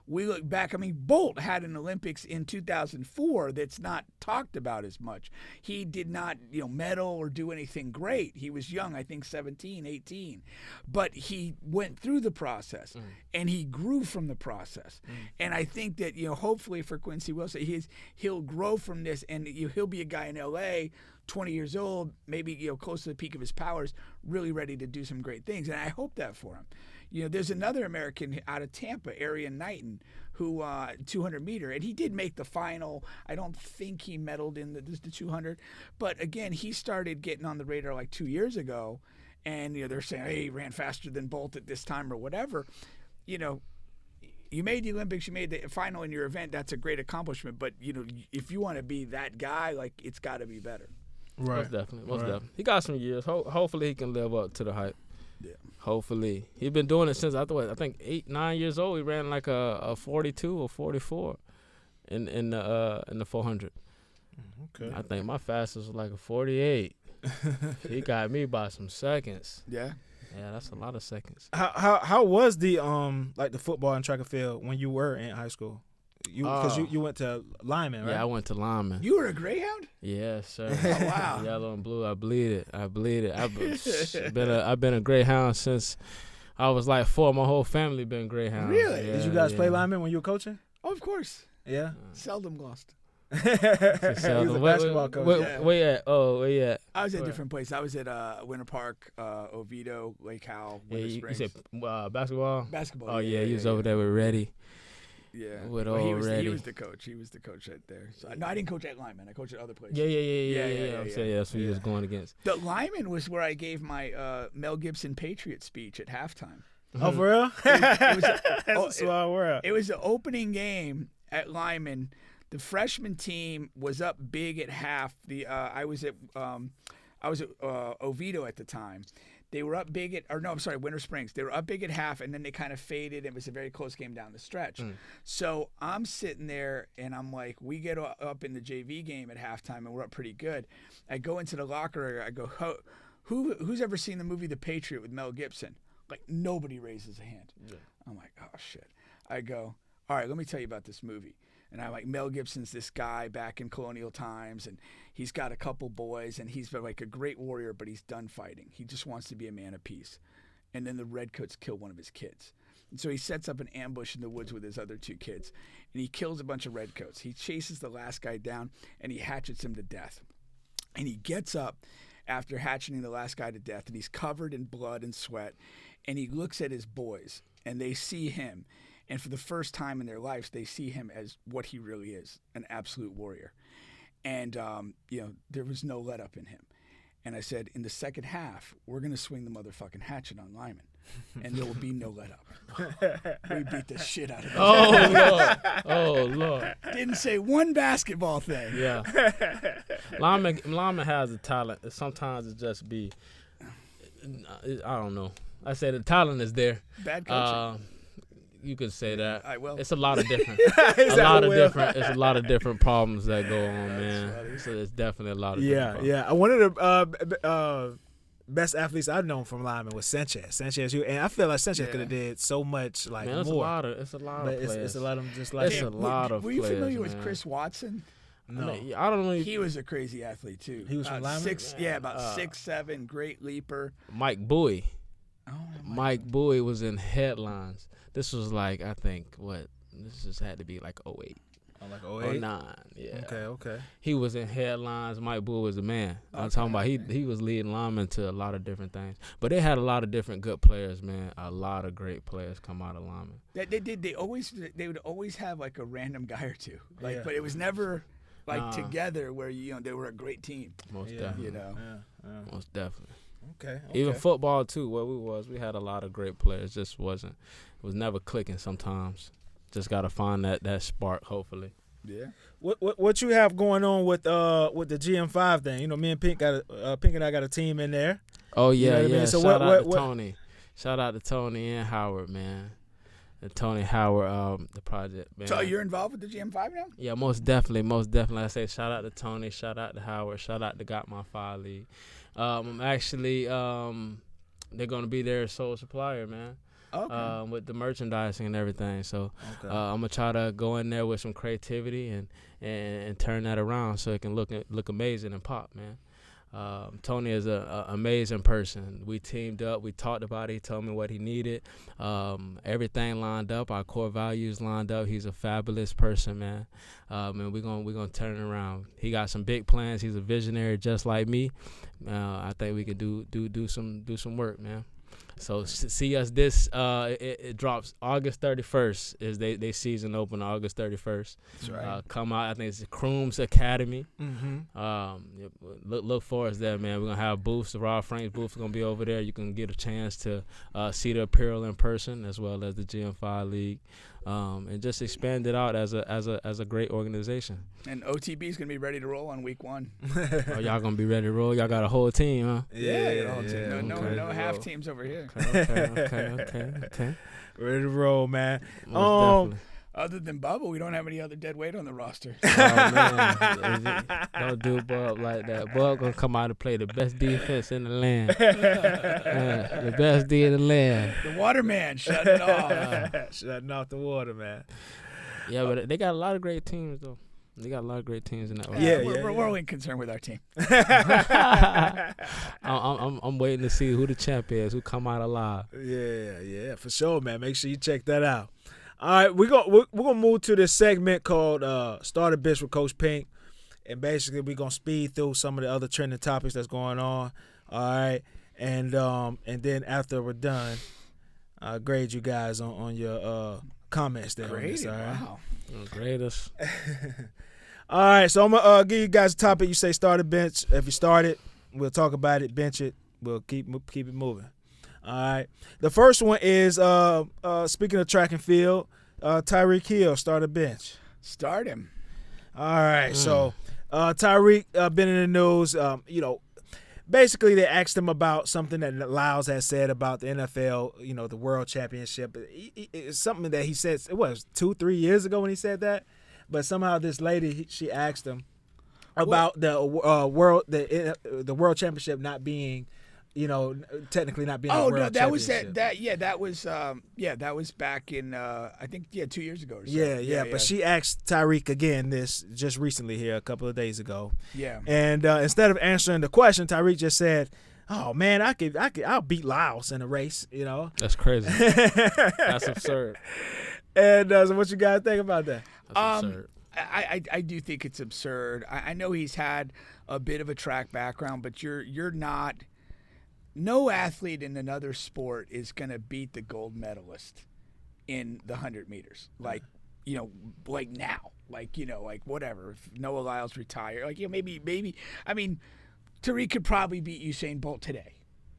we look back. I mean, Bolt had an Olympics in 2004 that's not talked about as much. He did not, medal or do anything great. He was young, I think 17, 18. But he went through the process, and he grew from the process. And I think that, hopefully for Quincy Wilson, he'll grow from this, and he'll be a guy in L.A., 20 years old, maybe close to the peak of his powers, really ready to do some great things. And I hope that for him. There's another American out of Tampa, Arian Knighton, who 200-meter, and he did make the final. I don't think he medaled in the 200, but again, he started getting on the radar like 2 years ago, and they're saying, hey, he ran faster than Bolt at this time or whatever. You made the Olympics, you made the final in your event. That's a great accomplishment, but if you want to be that guy, like, it's got to be better. Right. Most definitely. He got some years. Hopefully, he can live up to the hype. Yeah. Hopefully. He's been doing it since I think 8, 9 years old. He ran like a 42 or 44 in the 400. Okay. I think my fastest was like a 48. He got me by some seconds. Yeah. Yeah, that's a lot of seconds. How was the the football and track and field when you were in high school? Because you went to lineman, right? Yeah, I went to lineman. You were a Greyhound? Yes, sir. Oh, wow. Yellow and blue. I bleed it. I've been a Greyhound since I was like 4. My whole family been Greyhound. Really? Yeah, Did you guys play lineman when you were coaching? Oh, of course. Yeah. Seldom lost. He was a basketball coach. Where you at? Oh, where you at? I was at different places. I was at Winter Park, Oviedo, Lake Howell, Winter Springs. You said basketball? Basketball. Oh, yeah. He was over there with Reddy. Yeah. With he was Reddy. the coach. He was the coach right there. So, no, I didn't coach at lineman. I coached at other places. Yeah. I'm saying that's who he was going against. The lineman was where I gave my Mel Gibson Patriot speech at halftime. Oh, for real? That's a small world. It was the opening game at Lyman. The freshman team was up big at half. I was at Oviedo at the time. They were up big Winter Springs. They were up big at half, and then they kind of faded. It was a very close game down the stretch. So I'm sitting there, and I'm like, we get up in the JV game at halftime, and we're up pretty good. I go into the locker area. I go, who's ever seen the movie The Patriot with Mel Gibson? Like, nobody raises a hand. Yeah. I'm like, oh, shit. I go, all right, let me tell you about this movie. And I'm like, Mel Gibson's this guy back in colonial times, and he's got a couple boys, and he's like a great warrior, but he's done fighting. He just wants to be a man of peace. And then the redcoats kill one of his kids. And so he sets up an ambush in the woods with his other 2 kids, and he kills a bunch of redcoats. He chases the last guy down, and he hatchets him to death. And he gets up after hatcheting the last guy to death, and he's covered in blood and sweat, and he looks at his boys, and they see him. And for the first time in their lives, they see him as what he really is, an absolute warrior. And, there was no let up in him. And I said, in the second half, we're going to swing the motherfucking hatchet on Lyman, and there will be no let up. We beat the shit out of him. Oh, Lord. Oh, Lord. Didn't say one basketball thing. Yeah. Lyman has a talent. Sometimes it just be, I don't know. I say the talent is there. Bad coaching. You could say that. I will. It's a lot of different, It's a lot of different problems that go on, man. So it's definitely a lot of different problems. Yeah. One of the best athletes I've known from Lyman was Sanchez. And I feel like Sanchez could have did so much more. It's a lot of players. It's a lot of them just like him. Were you familiar with Chris Watson? No. I don't know. He was a crazy athlete too. He was from Lyman? 6'7", great leaper. Mike Bowie. Oh, Mike Bowie was in headlines. This was like, I think, this just had to be like 08. Oh, like 08? 09, yeah. Okay. He was in headlines. Mike Bowie was a man. I'm talking about he was leading Lyman to a lot of different things. But they had a lot of different good players, man. A lot of great players come out of Lyman. They did. They would always have like a random guy or two. But it was never like together where they were a great team. Most definitely. Most definitely. Okay. Even football too. Where we had a lot of great players. It was never clicking sometimes. Just gotta find that spark. Hopefully. Yeah. What you have going on with the GM5 thing? Me and Pink and I got a team in there. Oh yeah, I mean? So shout out to Tony. Shout out to Tony and Howard, man. And Tony Howard, the project, man. So you're involved with the GM5 now? Yeah, most definitely. I say shout out to Tony, shout out to Howard, shout out to Got My Fire League. Actually, they're gonna be their sole supplier, man. Okay. With the merchandising and everything. So I'm gonna try to go in there with some creativity and turn that around so it can look amazing and pop, man. Tony is an amazing person. We teamed up. We talked about it. He told me what he needed. Everything lined up. Our core values lined up. He's a fabulous person, man. And we're gonna turn it around. He got some big plans. He's a visionary just like me. I think we could do some work, man. So see us this. It drops August 31st. Is they season open August 31st. That's right. Come out. I think it's Crooms Academy. Mm-hmm. Look for us there, man. We're gonna have booths. Rob Frank's booth is gonna be over there. You can get a chance to see the apparel in person as well as the GM5 League, and just expand it out as a great organization. And OTB is gonna be ready to roll on week 1. Oh, y'all gonna be ready to roll? Y'all got a whole team, huh? Yeah. No half teams over here. Okay. Ready to roll, man. Most definitely. Other than Bubba, we don't have any other dead weight on the roster. Oh, man. Don't do Bub like that. Bub gonna come out and play the best defense in the land. The best D in the land. The waterman shutting it off. Shutting off the water, man. Yeah, but they got a lot of great teams, though. They got a lot of great teams in that. We're only concerned with our team. I'm waiting to see who the champ is, who come out alive. Yeah, for sure, man. Make sure you check that out. All right, we're gonna move to this segment called Start a Bitch with Coach Pink, and basically we're gonna speed through some of the other trending topics that's going on. All right, and then after we're done, I'll grade you guys on your comments there. Great, all right? Wow. Grade us. All right, so I'm gonna give you guys a topic. You say start a bench. If you start it, we'll talk about it. Bench it. We'll keep it moving. All right. The first one is speaking of track and field, Tyreek Hill start a bench. Start him. All right. So Tyreek been in the news. basically they asked him about something that Lyles had said about the NFL, the World Championship. It's something that he said, it was 2-3 years ago when he said that, but somehow this lady, she asked him about the World Championship not being, technically not being a World Championship. That was back in I think 2 years ago or so. Yeah. But she asked Tyreek again this just recently here a couple of days ago. Yeah. And instead of answering the question, Tyreek just said, "Oh man, I'll beat Lyles in a race." That's crazy. That's absurd. And so, what you guys think about that? That's absurd. I do think it's absurd. I know he's had a bit of a track background, but you're not. No athlete in another sport is going to beat the gold medalist in the 100 meters. Like now. Like whatever. If Noah Lyles retired, maybe. I mean, Tariq could probably beat Usain Bolt today.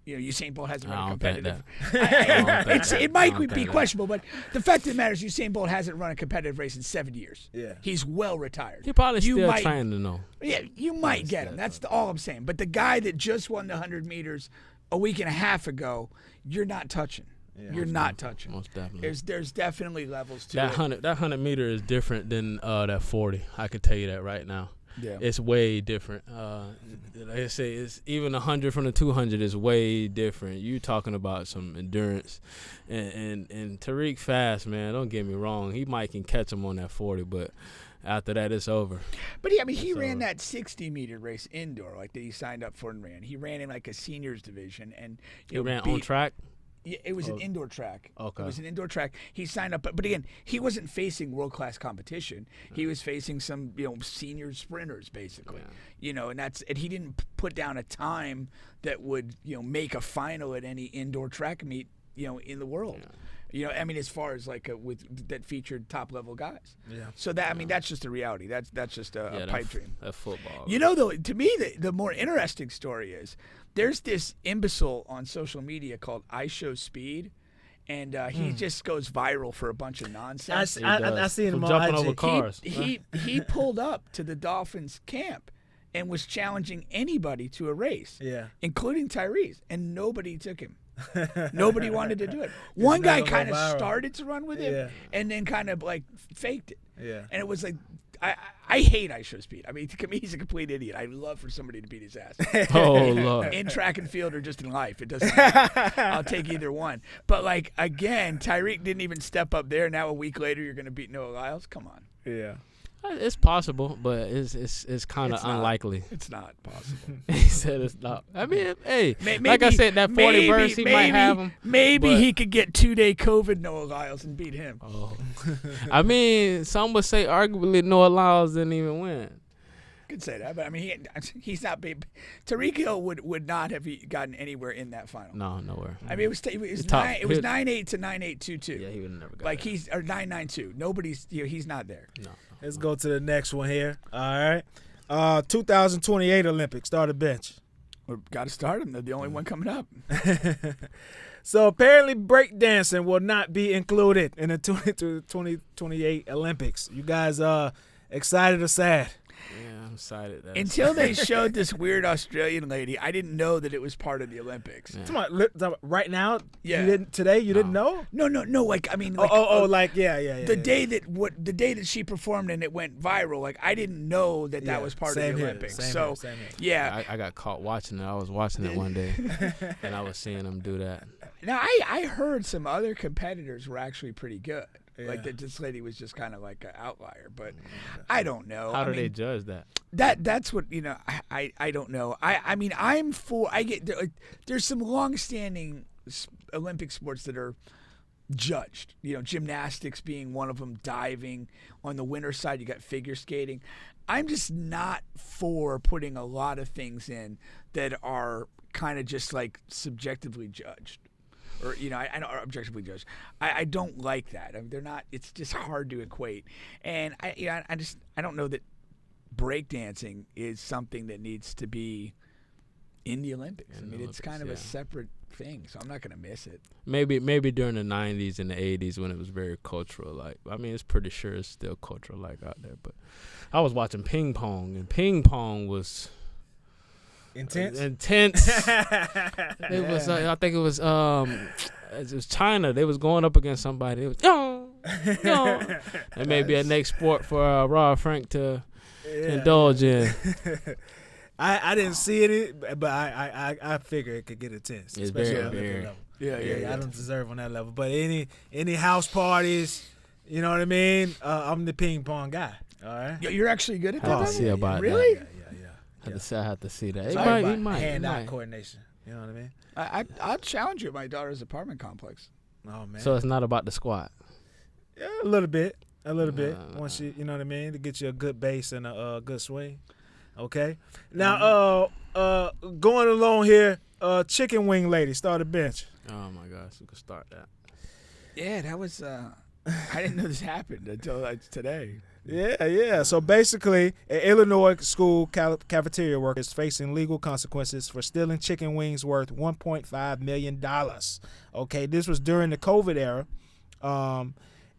Usain Bolt hasn't run a competitive. It might be questionable, but the fact of the matter is Usain Bolt hasn't run a competitive race in 7 years. Yeah, he's well retired. You're probably still trying to know. Yeah, you might get him. That's all I'm saying. But the guy that just won the 100 meters a week and a half ago, you're not touching. Yeah, you're not touching. Most definitely. There's definitely levels to that it. That 100 meter is different than that 40. I can tell you that right now. Yeah. It's way different. Like I say, it's even 100 from the 200 is way different. You talking about some endurance, and Tariq fast, man. Don't get me wrong. He might can catch him on that 40, but after that, it's over. But he ran that 60-meter race indoor, like that he signed up for and ran. He ran in like a seniors division, and he ran on track. Yeah, it was an indoor track. Okay. It was an indoor track. He signed up, but again, he wasn't facing world-class competition. He was facing some, senior sprinters, basically. Yeah. And he didn't put down a time that would, make a final at any indoor track meet, in the world. Yeah. As far as like that featured top-level guys. Yeah. So that's just a reality. That's just a pipe dream. That football. Though, to me, the more interesting story is there's this imbecile on social media called I Show Speed, and he just goes viral for a bunch of nonsense. I seen him on jumping IG. over cars. He pulled up to the Dolphins camp and was challenging anybody to a race, including Tyrese, and nobody took him. Nobody wanted to do it. One guy kind of started to run with him and then kind of like faked it. Yeah. And it was like, I hate I Show Speed. To me, he's a complete idiot. I'd love for somebody to beat his ass. Oh, Lord. In track and field or just in life. It doesn't matter. I'll take either one. But, again, Tyreek didn't even step up there. Now, a week later, you're going to beat Noah Lyles? Come on. Yeah. It's possible, but it's kind of unlikely. It's not possible. He said it's not. Hey, like I said, that 40 burst, he might have him. Maybe he could get 2-day COVID Noah Lyles and beat him. Oh. Some would say arguably Noah Lyles didn't even win. Could say that, but he's not big. Tariq Hill would not have gotten anywhere in that final. No, nowhere. It was 9-8 to 9-8-2-2. Yeah, he would have never got that. Or 9-9-2. Nobody's he's not there. No. Let's go to the next one here. All right. 2028 Olympics. Start a bench. We've got to start them. They're the only one coming up. So apparently breakdancing will not be included in the 2028 Olympics. You guys excited or sad? Yeah, I'm excited. Until they showed this weird Australian lady, I didn't know that it was part of the Olympics. Yeah. Right now? Yeah. You didn't know? No. The day that she performed and it went viral, I didn't know that was part of the Olympics. Same here. I got caught watching it. I was watching it one day, and I was seeing them do that. Now I heard some other competitors were actually pretty good. Yeah. That this lady was just kind of like an outlier, but I don't know. How do they judge that? That's what I don't know. I'm for. There's some long-standing Olympic sports that are judged. Gymnastics being one of them. Diving. On the winter side, you got figure skating. I'm just not for putting a lot of things in that are kind of just subjectively judged. Or I don't objectively judge. I don't like that. They're not. It's just hard to equate. And I don't know that breakdancing is something that needs to be in the Olympics. It's kind of a separate thing, so I'm not going to miss it. Maybe during the 90s and the 80s when it was very cultural. It's pretty sure it's still cultural out there. But I was watching ping pong, and ping pong was. Intense. It was. I think it was China. They was going up against somebody. It was no. It may be a next sport for Rob Frank to indulge in. I didn't see it, but I figure it could get intense, It's especially very, on that very. level. Yeah. I don't deserve on that level. But any house parties, you know what I mean? I'm the ping pong guy. All right. You're actually good at that. I have to see about really? that. Yeah. I have to see that. It's He all might. about He might. hand-eye coordination. You know what I mean? I'll challenge you at my daughter's apartment complex. Oh man. So it's not about the squat. Yeah, a little bit. Once you know what I mean, to get you a good base and a good swing. Okay. Now, going along here, chicken wing lady, start a bench. Oh my gosh, we could start that. Yeah, that was. I didn't know this happened until today. Yeah. So basically, an Illinois school cafeteria worker is facing legal consequences for stealing chicken wings worth $1.5 million. Okay, this was during the COVID era,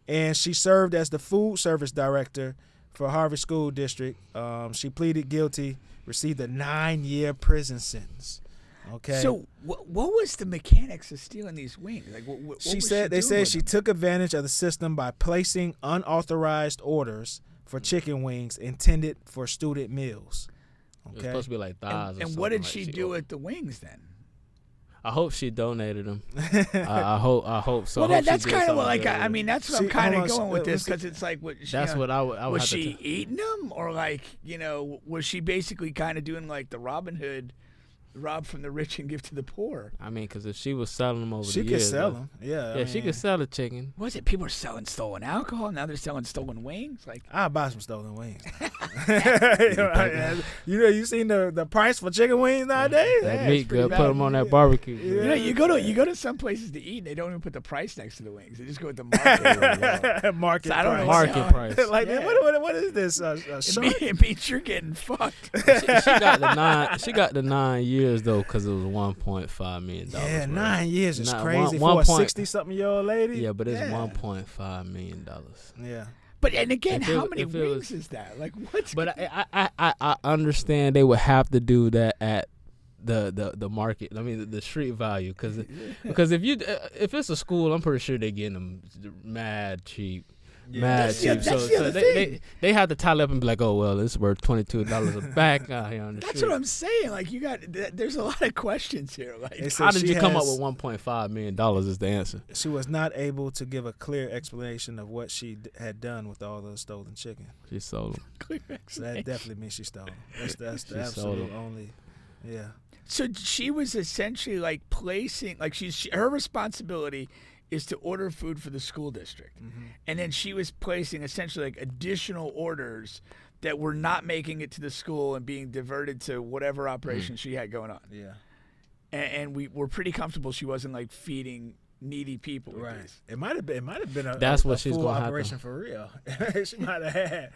and she served as the food service director for Harvard School District. She pleaded guilty, received a 9-year prison sentence. Okay. So what was the mechanics of stealing these wings? Like what She was said she they doing said with she them? took advantage of the system by placing unauthorized orders for chicken wings intended for student meals. It was Okay. supposed to be like thighs. And what did she do with the wings then? I hope she donated them. I hope so. Well, that's kind of like I mean that's what I'm kind of going with this let's because it's like what That's what I would. was have she to eating them or like was she basically kind of doing like the Robin Hood, rob from the rich and give to the poor? I mean, because if she was selling them over She the could years, sell though- them. Yeah. Yeah, she could sell the chicken. Was it people are selling stolen alcohol? Now they're selling stolen wings. Like I'll buy some stolen wings. You seen the price for chicken wings nowadays? That Yeah, meat it's pretty good. bad. Put them on that barbecue. Yeah. you go to some places to eat and they don't even put the price next to the wings. They just go with the market. Market So I don't price. know Market price. Like Yeah. what is this? It means you're getting fucked. She got the 9. She got the 9 years though, because it was $1.5 million. Yeah, bro. 9 years is Nah, crazy one for a point- 60-something-year-old lady. Yeah, but it's Yeah. $1.5 million. Yeah. But and again, If it- how many if it wings was- is that? Like what's But I understand they would have to do that at the market. I mean the street value because if it's a school, I'm pretty sure they're getting them mad cheap. Mad That's cheap. the So other thing. they have to tally up and be like, oh well, it's worth $22 a back out here on the That's street. what I'm saying. Like you got, there's a lot of questions here. Like They said How did she you come up has- with $1.5 million? Is the answer? She was not able to give a clear explanation of what she had done with all those stolen chicken. She sold them. clear So that explanation. definitely means she stole them. That's the She sold absolute them. only. Yeah. So she was essentially like placing, like her responsibility is to order food for the school district, and then she was placing essentially like additional orders that were not making it to the school and being diverted to whatever operation she had going on. Yeah. And we were pretty comfortable she wasn't like feeding needy people. With Right. these. It might have been a That's a what she's full gonna have to- operation for real. She might have had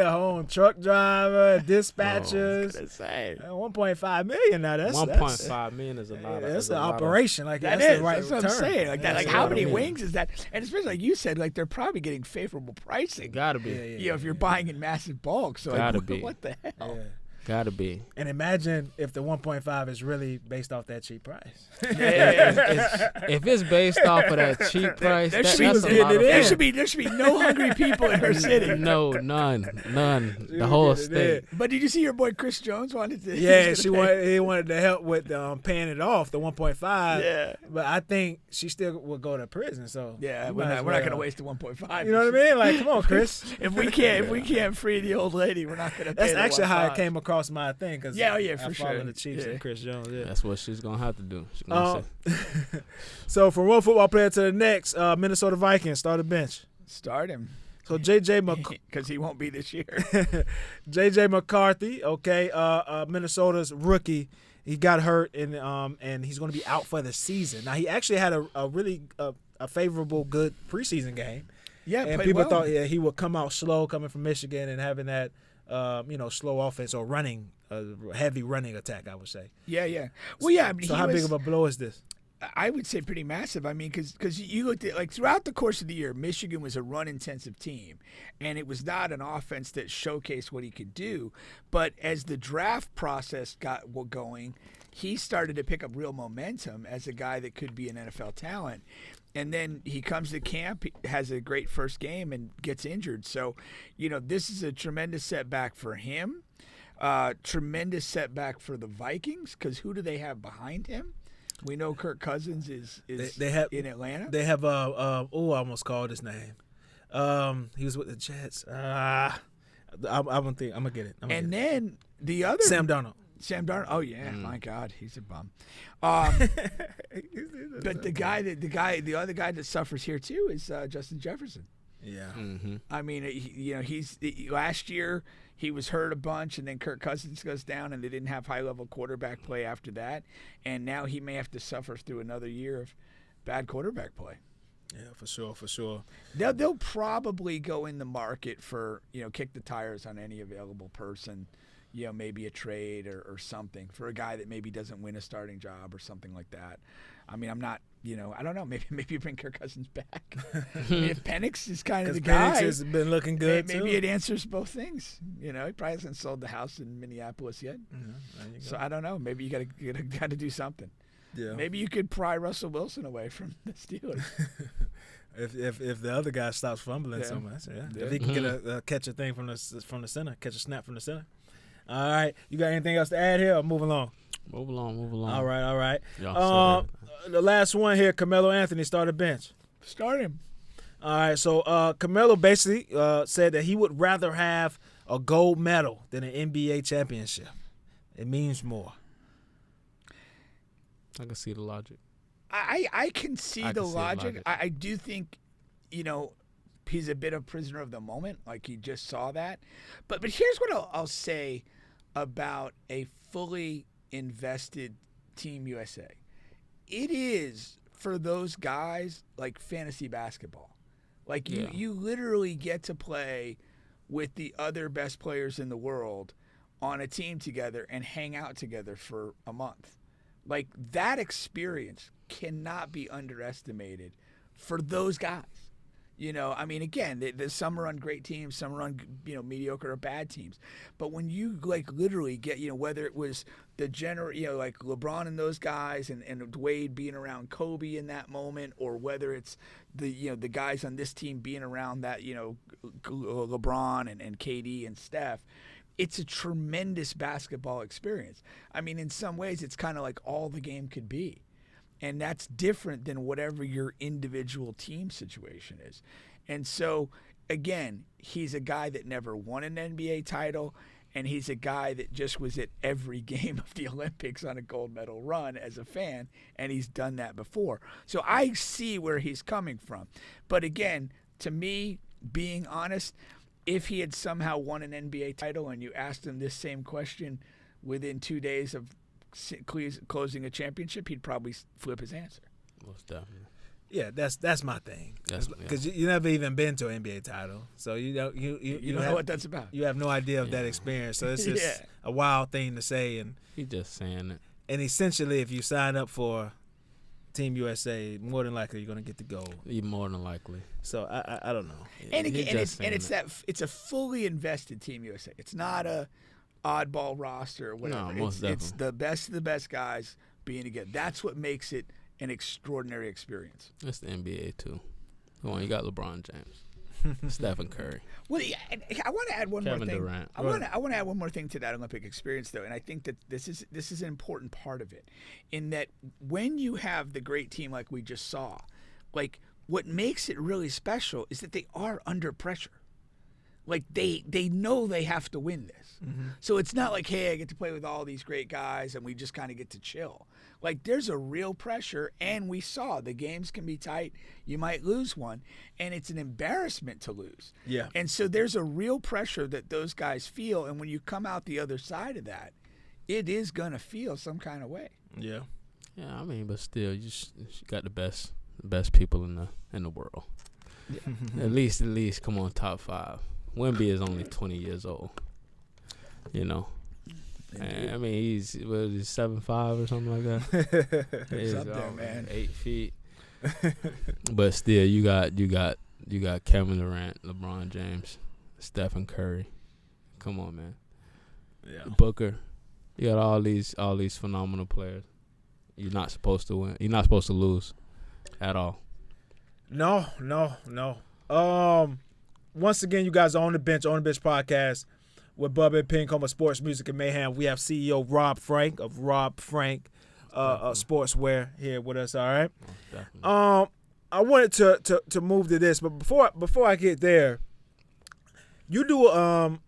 home truck driver, dispatchers. Gonna say. 1.5 million now. That's 1.5 million is a lot. That's is a an lot of- operation. Like That that's is. the right That's what term. I'm saying. Like that. That's Like a how lot of many money. wings is that? And especially like you said, like they're probably getting favorable pricing. Gotta be. Yeah. If you're buying in massive bulk. So Gotta like, be. what the hell? Yeah. Gotta be. And imagine if the 1.5 is really based off that cheap price. If it's based off of that cheap price, There that, should be- that's a getting lot it of in. There food. should be no hungry people in her city. No, none. She The whole was getting it state. But did you see your boy Chris Jones wanted to? Yeah, he was gonna pay- he wanted to help with paying it off, the 1.5. Yeah. But I think she still will go to prison. So Yeah, you we're might not as going to well. waste the 1.5. You know what I mean? Like, come on, Chris. If we can't free the old lady, we're not going to pay That's the actually how it 1.5. came across my thing. Cause Yeah, oh, yeah, I for follow sure. the Chiefs Yeah. and Chris Jones. Yeah. That's what she's gonna have to do. She's gonna say. So from one football player to the next, Minnesota Vikings start a bench. Start him So J.J. because he won't be this year. J.J. McCarthy, okay, Minnesota's rookie, he got hurt and he's going to be out for the season. Now he actually had a really a favorable, good preseason game. Yeah, And played people well. thought he would come out slow coming from Michigan and having that, slow offense or running, heavy running attack, I would say. Yeah. Well, yeah. I mean, So he how was, big of a blow is this? I would say pretty massive. I mean, because you looked at, like, throughout the course of the year, Michigan was a run-intensive team, and it was not an offense that showcased what he could do. But as the draft process got going, he started to pick up real momentum as a guy that could be an NFL talent. And then he comes to camp, has a great first game, and gets injured. So, this is a tremendous setback for him. Tremendous setback for the Vikings, because who do they have behind him? We know Kirk Cousins is they have, in Atlanta. They have I almost called his name. He was with the Jets. I'm gonna get it. Then the other Sam Darnold. Oh yeah, my God, he's a bum. But the other guy that suffers here too is Justin Jefferson. Yeah. Mm-hmm. I mean, he's last year he was hurt a bunch, and then Kirk Cousins goes down, and they didn't have high-level quarterback play after that, and now he may have to suffer through another year of bad quarterback play. Yeah, for sure. They'll probably go in the market for, kick the tires on any available person, maybe a trade or something for a guy that maybe doesn't win a starting job or something like that. I mean, I'm not, I don't know. Maybe you bring Kirk Cousins back. I mean, if Penix is kind of the guy, Penix has been looking good maybe too. It answers both things. He probably hasn't sold the house in Minneapolis yet. So I don't know. Maybe you got to do something. Yeah. Maybe you could pry Russell Wilson away from the Steelers. if the other guy stops fumbling so much, if he can get catch a thing from the center, catch a snap from the center. All right, you got anything else to add here, or move along? Move along. All right. The last one here, Carmelo Anthony started bench. Start him. All right, so Carmelo basically said that he would rather have a gold medal than an NBA championship. It means more. I can see the logic. I can see the logic. I do think, he's a bit of prisoner of the moment. Like, he just saw that. But here's what I'll say about a fully invested Team USA. It is, for those guys, like fantasy basketball. Like, you literally get to play with the other best players in the world on a team together and hang out together for a month. Like, that experience cannot be underestimated for those guys. I mean, again, some are on great teams, some are on, mediocre or bad teams. But when you, like, literally get, whether it was the like LeBron and those guys and Wade being around Kobe in that moment, or whether it's the guys on this team being around that, LeBron and KD and Steph, it's a tremendous basketball experience. I mean, in some ways, it's kind of like all the game could be. And that's different than whatever your individual team situation is. And so, again, he's a guy that never won an NBA title, and he's a guy that just was at every game of the Olympics on a gold medal run as a fan, and he's done that before. So I see where he's coming from. But again, to me, being honest, if he had somehow won an NBA title and you asked him this same question within 2 days of closing a championship, he'd probably flip his answer. Most definitely. Yeah, that's my thing. Because you never even been to an NBA title, so you don't know what that's about. You have no idea of that experience, so it's just a wild thing to say. And he's just saying it. And essentially, if you sign up for Team USA, more than likely you're gonna get the gold. More than likely. So I don't know. And again, it's a fully invested Team USA. It's not a oddball roster or whatever. No, most definitely. It's the best of the best guys being together. That's what makes it an extraordinary experience. It's the NBA too. Come on, you got LeBron James, Stephen Curry. Well, I want to add one more thing. Durant. I want to add one more thing to that Olympic experience, though, and I think that this is an important part of it, in that when you have the great team like we just saw, like, what makes it really special is that they are under pressure. Like, they know they have to win this. Mm-hmm. So it's not like, hey, I get to play with all these great guys and we just kind of get to chill. Like, there's a real pressure, and we saw the games can be tight. You might lose one, and it's an embarrassment to lose. Yeah. And so there's a real pressure that those guys feel, and when you come out the other side of that, it is going to feel some kind of way. Yeah. Yeah, I mean, but still, you got the best people in the world. Yeah. At least, come on, top 5. Wemby is only 20 years old. And I mean, he's 7'5" or something like that. He's up there, man. 8 feet. But still, you got Kevin Durant, LeBron James, Stephen Curry. Come on, man. Yeah. Booker. You got all these phenomenal players. You're not supposed to win. You're not supposed to lose at all. No. Once again, you guys are on the bench podcast with Bubba and Pink, home of sports, music, and mayhem. We have CEO Rob Frank of Rob Frank SportsWear here with us. All right. I wanted to move to this, but before I get there, you do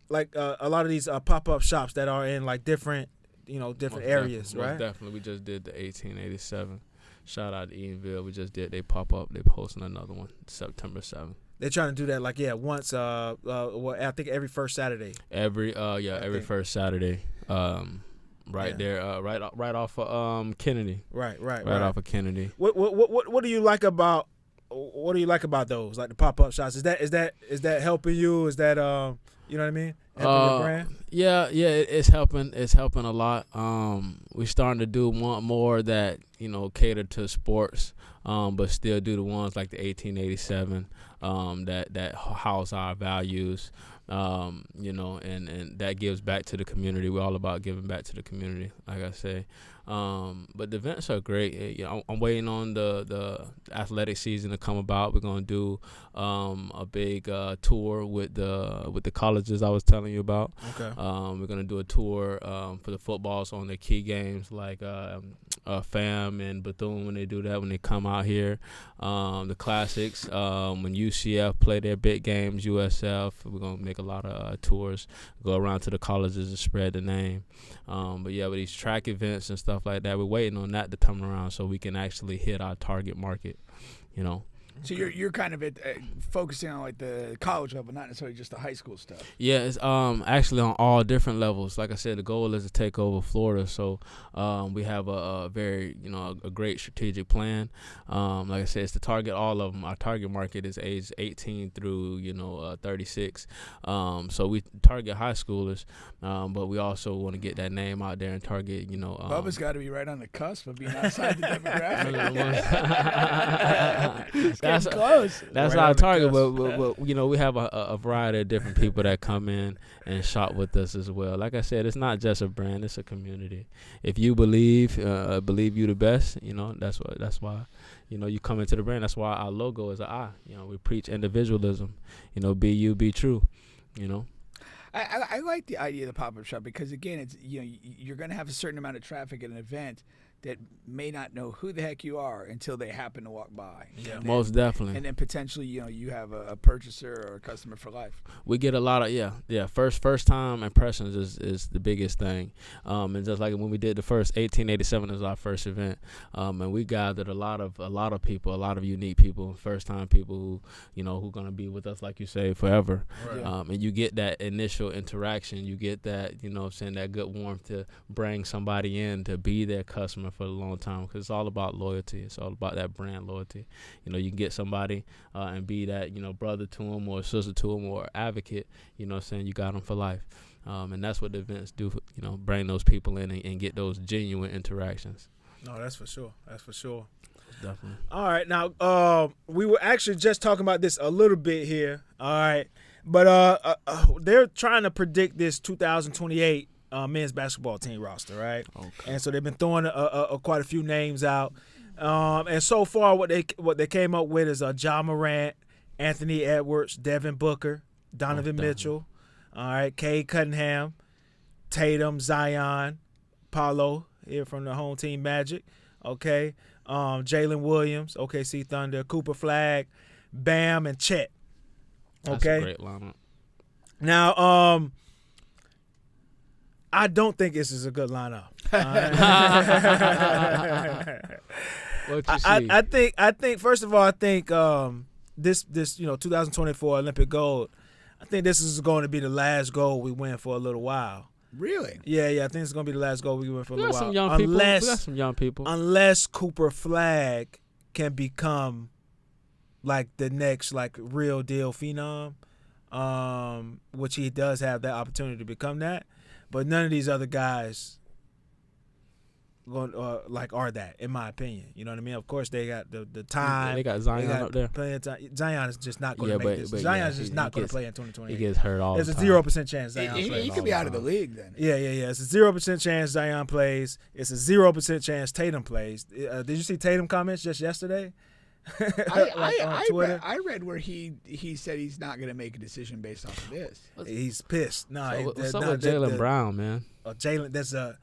like a lot of these pop-up shops that are in like different areas, right? Most definitely. We just did the 1887. Shout out to Eatonville. We just did. They pop up. They posting another one September 7th. They're trying to do that once. I think every first Saturday. Every first Saturday. There, right off of Kennedy. Right off of Kennedy. What do you like about those, like the pop-up shops? Is that helping you? Is that you know what I mean? Helping your brand? Yeah, it's helping. It's helping a lot. We're starting to do more that cater to sports, but still do the ones like the 1887 that house our values. And that gives back to the community. We're all about giving back to the community, like I say. But the events are great. I'm waiting on the athletic season to come about. We're gonna do a big tour with the colleges I was telling you about. Okay. We're gonna do a tour for the footballs on their key games, like FAM and Bethune when they do that, when they come out here. The classics, when UCF play their big games, USF, we're gonna make a lot of tours, go around to the colleges and spread the name. But yeah, with these track events and stuff like that, we're waiting on that to come around so we can actually hit our target market. So you're kind of focusing on like the college level, not necessarily just the high school stuff. Yeah, it's actually on all different levels. Like I said, the goal is to take over Florida. So we have a very a great strategic plan. Like I said, it's to target all of them. Our target market is age 18 through 36. So we target high schoolers, but we also want to get that name out there and target Bubba's got to be right on the cusp of being outside the demographic. That's close. That's right our target, but we have a variety of different people that come in and shop with us as well. Like I said, it's not just a brand; it's a community. If you believe you the best, that's why you come into the brand. That's why our logo is an I. We preach individualism. Be you, be true. I like the idea of the pop-up shop because again, it's you're going to have a certain amount of traffic at an event that may not know who the heck you are until they happen to walk by. Most definitely. And then potentially, you have a purchaser or a customer for life. We get a lot of first time impressions is the biggest thing. And just like when we did the first 1887 is our first event, and we gathered a lot of people, a lot of unique people, first time people who gonna be with us, like you say, forever. Right. And you get that initial interaction, you get that that good warmth to bring somebody in to be their customer for a long time, because it's all about loyalty. It's all about that brand loyalty. You can get somebody and be that brother to them or sister to them or advocate. You got them for life, and that's what the events do. Bring those people in and get those genuine interactions. No, that's for sure. Definitely. All right, now we were actually just talking about this a little bit here. All right, but they're trying to predict this 2028. Men's basketball team roster, right? Okay. And so they've been throwing quite a few names out, and so far what they came up with is Ja Morant, Anthony Edwards, Devin Booker, Donovan Mitchell, all right, Cade Cunningham, Tatum, Zion, Paolo here from the home team Magic, okay, Jalen Williams, OKC Thunder, Cooper Flag, Bam, and Chet. Okay, that's a great lineup. Now, I don't think this is a good lineup. What you see? I think first of all, this 2024 Olympic gold, I think this is going to be the last gold we win for a little while. Really? Yeah, I think it's going to be the last gold we win for a little while. We got some young people. Unless Cooper Flag can become like the next real deal phenom, which he does have that opportunity to become that. But none of these other guys are that, in my opinion. You know what I mean? Of course, they got the time. They got Zion up there. Playing time. Zion is just not going to make this. Zion's just not going to play in 2020. He gets hurt all the time. There's a 0% chance Zion plays. He could be out of the league then. Yeah. It's a 0% chance Zion plays. It's a 0% chance Tatum plays. Did you see Tatum comments just yesterday? On Twitter? I read where he said he's not going to make a decision based off of this. He's pissed. What's up with Jaylen Brown, man? Jaylen, there's a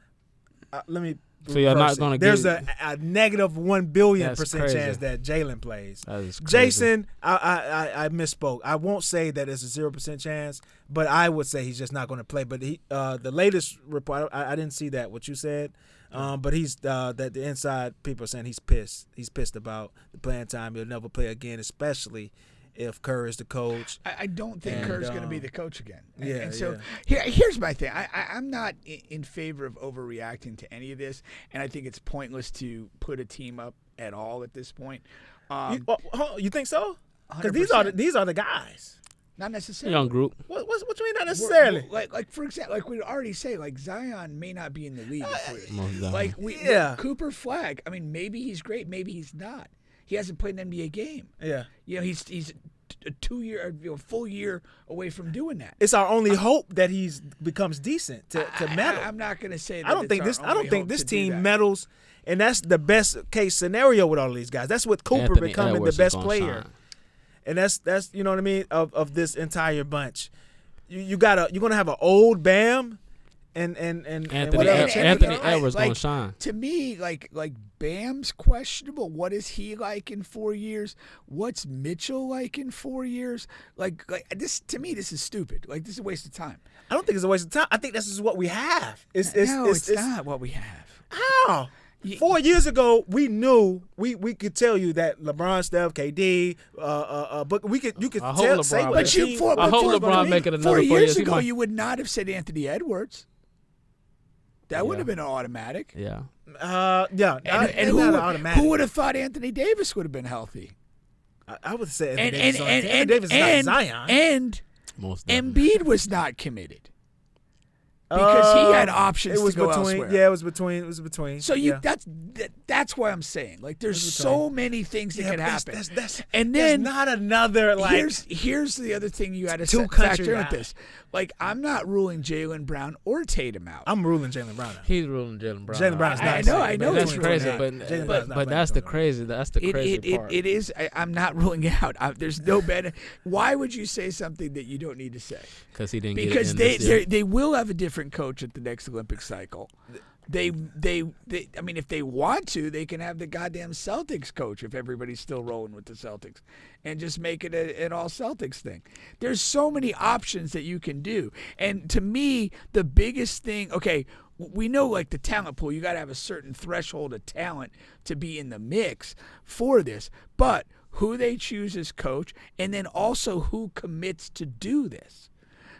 let me. So you're not going to get. There's a negative 1 billion percent chance that Jaylen plays. That is crazy. Jason, I misspoke. I won't say that it's a 0% chance, but I would say he's just not going to play. But the latest report, I didn't see that what you said, but he's that the inside people are saying he's pissed. He's pissed about the playing time. He'll never play again, especially if Kerr is the coach. I don't think Kerr's going to be the coach again. And here's my thing. I'm not in favor of overreacting to any of this, and I think it's pointless to put a team up at all at this point. You think so? Because 100%. these are the guys. Not necessarily. Young group. What you mean not necessarily? Like for example, like we already say, like Zion may not be in the league. Like Cooper Flag. I mean, maybe he's great, maybe he's not. He hasn't played an NBA game. Yeah. He's a 2 year, full year away from doing that. It's our only hope that he becomes decent to medal. I'm not going to say that. I don't think this team medals, and that's the best case scenario with all of these guys. That's with Cooper Anthony becoming Edwards the best player. Shine. And that's you know what I mean of this entire bunch. You're gonna have an old Bam and Anthony Edwards gonna shine. To me, like Bam's questionable. What is he like in 4 years? What's Mitchell like in 4 years? Like this to me, this is stupid. Like this is a waste of time. I don't think it's a waste of time. I think this is what we have. It's not what we have. How? 4 years ago, we knew we could tell you that LeBron, Steph, KD, but you could say what. But I hope LeBron make it another 4 years ago. You would not have said Anthony Edwards. That would have been an automatic. Yeah. And who would have thought Anthony Davis would have been healthy? I would say Anthony Davis is not Zion. And Embiid was not committed. Because he had options to go elsewhere. Yeah, it was between. So that's why I'm saying, like, there's so many things that could happen. And then not another like. Here's the other thing you got to factor in with this. Like, I'm not ruling Jaylen Brown or Tatum out. I'm ruling Jaylen Brown out. He's ruling Jaylen Brown. Jaylen Brown's not. I know. That's crazy, but that's the crazy. That's the crazy part. It is. I'm not ruling it out. There's no better. Why would you say something that you don't need to say? Because he didn't. Because they will have a different coach at the next Olympic cycle. I mean, if they want to, they can have the goddamn Celtics coach if everybody's still rolling with the Celtics and just make it an all Celtics thing. There's so many options that you can do. And to me, the biggest thing, okay, we know like the talent pool, you got to have a certain threshold of talent to be in the mix for this. But who they choose as coach, and then also who commits to do this.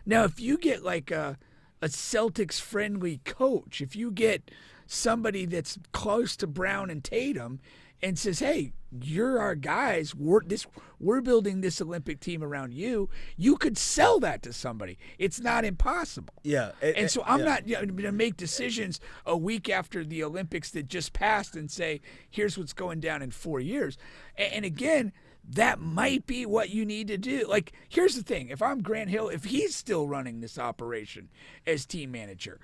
Now, if you get like a Celtics-friendly coach, if you get somebody that's close to Brown and Tatum and says, hey, you're our guys, we're building this Olympic team around you, you could sell that to somebody. It's not impossible. Yeah. So I'm not going to make decisions a week after the Olympics that just passed and say, here's what's going down in 4 years. And again, that might be what you need to do. Like, here's the thing. If I'm Grant Hill, if he's still running this operation as team manager,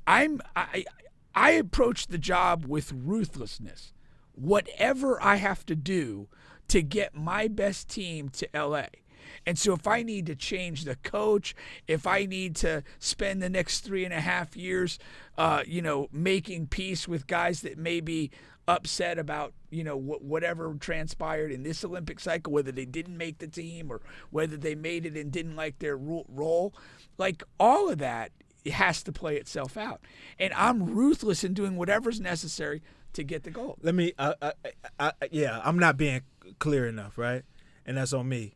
I approach the job with ruthlessness. Whatever I have to do to get my best team to LA. And so if I need to change the coach, if I need to spend the next 3.5 years, making peace with guys that may be upset about, whatever transpired in this Olympic cycle, whether they didn't make the team or whether they made it and didn't like their role, like all of that has to play itself out. And I'm ruthless in doing whatever's necessary to get the goal. Let me, I'm not being clear enough, right? And that's on me.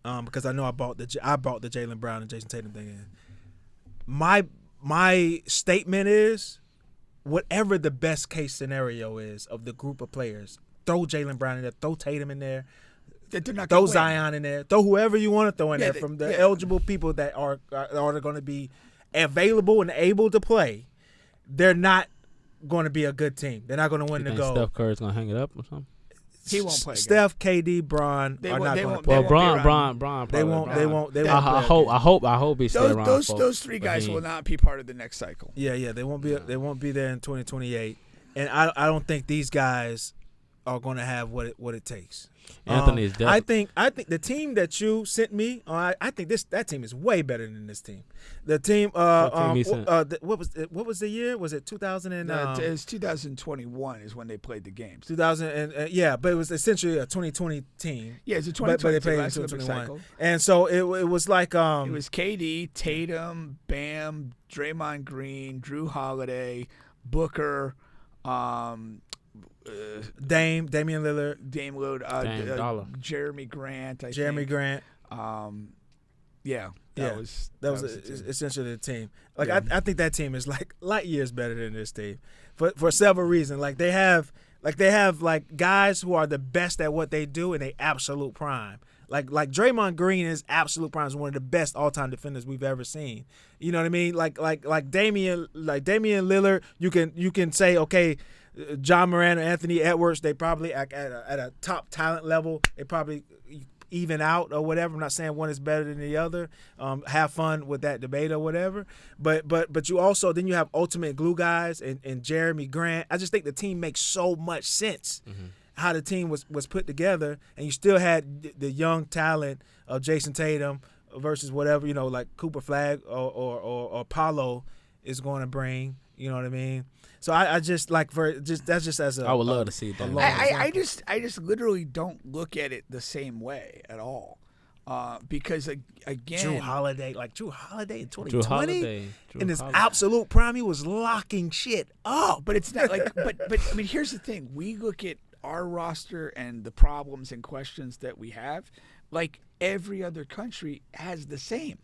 Because I know I bought the Jaylen Brown and Jason Tatum thing in. My statement is, whatever the best case scenario is of the group of players, throw Jaylen Brown in there, throw Tatum in there, throw Zion in there, throw whoever you want to throw in there from the eligible people that are going to be available and able to play. They're not going to be a good team. They're not going to win You the think gold. Steph Curry's gonna hang it up or something? He won't play again. Steph, KD, Bron They are won't- not they going to won't- play. they Well, won't be Bron around. They won't. They won't. They won't. I hope he stay around. Those three guys will not be part of the next cycle. Yeah. They won't be. They won't be there in 2028. And I don't think these guys are going to have what it takes. Anthony is definitely. I think the team that you sent me, I think that team is way better than this team. The team, team he sent? what was the year? Was it 2000 and It's 2021 is when they played the games. 2000 and yeah, but it was essentially a 2020 team. Yeah, it's a But they 2020 played in last Olympic 2021, cycle. and so it was like It was KD, Tatum, Bam, Draymond Green, Drew Holiday, Booker, Damian Lillard, Dame Lillard, Dollar. Jeremy Grant. Jeremy Grant. Yeah, That was the team. essentially the team. Like Yeah. I think that team is like light years better than this team, for several reasons. Like they have guys who are the best at what they do in a absolute prime. Like Draymond Green is absolute prime, is one of the best all time defenders we've ever seen. You know what I mean? Like Damian Lillard, you can say, okay, John Moran or Anthony Edwards, they probably at a top talent level, they probably even out or whatever. I'm not saying one is better than the other. Have fun with that debate or whatever. But you also then you have ultimate glue guys and Jeremy Grant. I just think the team makes so much sense. Mm-hmm. How the team was put together, and you still had the young talent of Jason Tatum versus whatever, like Cooper Flagg or Paulo is going to bring. You know what I mean? So I just like that's just as a. I would love to see that. I just literally don't look at it the same way at all, because again, Drew Holiday in 2020 Drew Holiday. in his absolute prime, he was locking shit up. but it's not like but I mean, here's the thing: we look at our roster and the problems and questions that we have, like every other country has the same.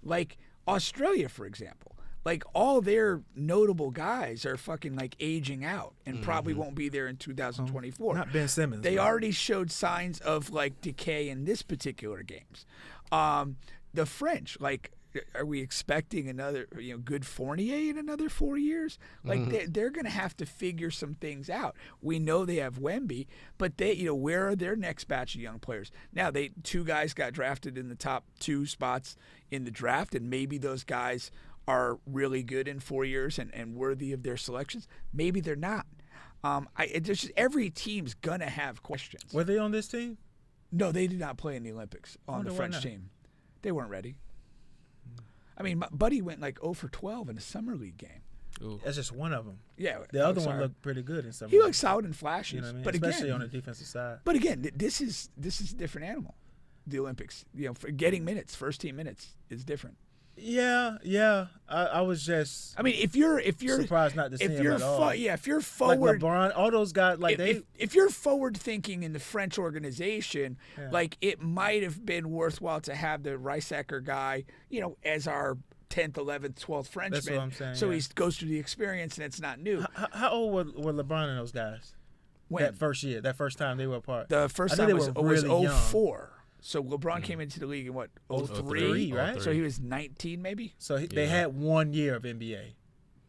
Like Australia, for example. Like all their notable guys are fucking like aging out and probably won't be there in 2024. Not Ben Simmons. They already showed signs of like decay in this particular games. The French, like, are we expecting another good Fournier in another 4 years? Like they're going to have to figure some things out. We know they have Wemby, but they where are their next batch of young players? Now two guys got drafted in the top 2 spots in the draft, and maybe those guys are really good in 4 years and worthy of their selections. Maybe they're not. Every team's gonna have questions. Were they on this team? No, they did not play in the Olympics on the French team. They weren't ready. I mean, my buddy went like 0 for 12 in a summer league game. Ooh. That's just one of them. Yeah, the other one looked pretty good in some. He looked solid in flashes, you know what I mean? but especially again, on the defensive side. But again, this is a different animal. The Olympics, for getting minutes, first team minutes is different. Yeah. I was just. I mean, if you're surprised not to see him at all. If you're forward, like LeBron, all those guys, like if you're forward thinking in the French organization, like it might have been worthwhile to have the Reisacker guy, as our 10th, 11th, 12th Frenchman. That's what I'm saying. So he goes through the experience, and it's not new. How old were LeBron and those guys? When? That first year, that first time they were apart. The first time was really 04. So LeBron came into the league in what, 03, right? So he was 19 maybe? So they had 1 year of NBA.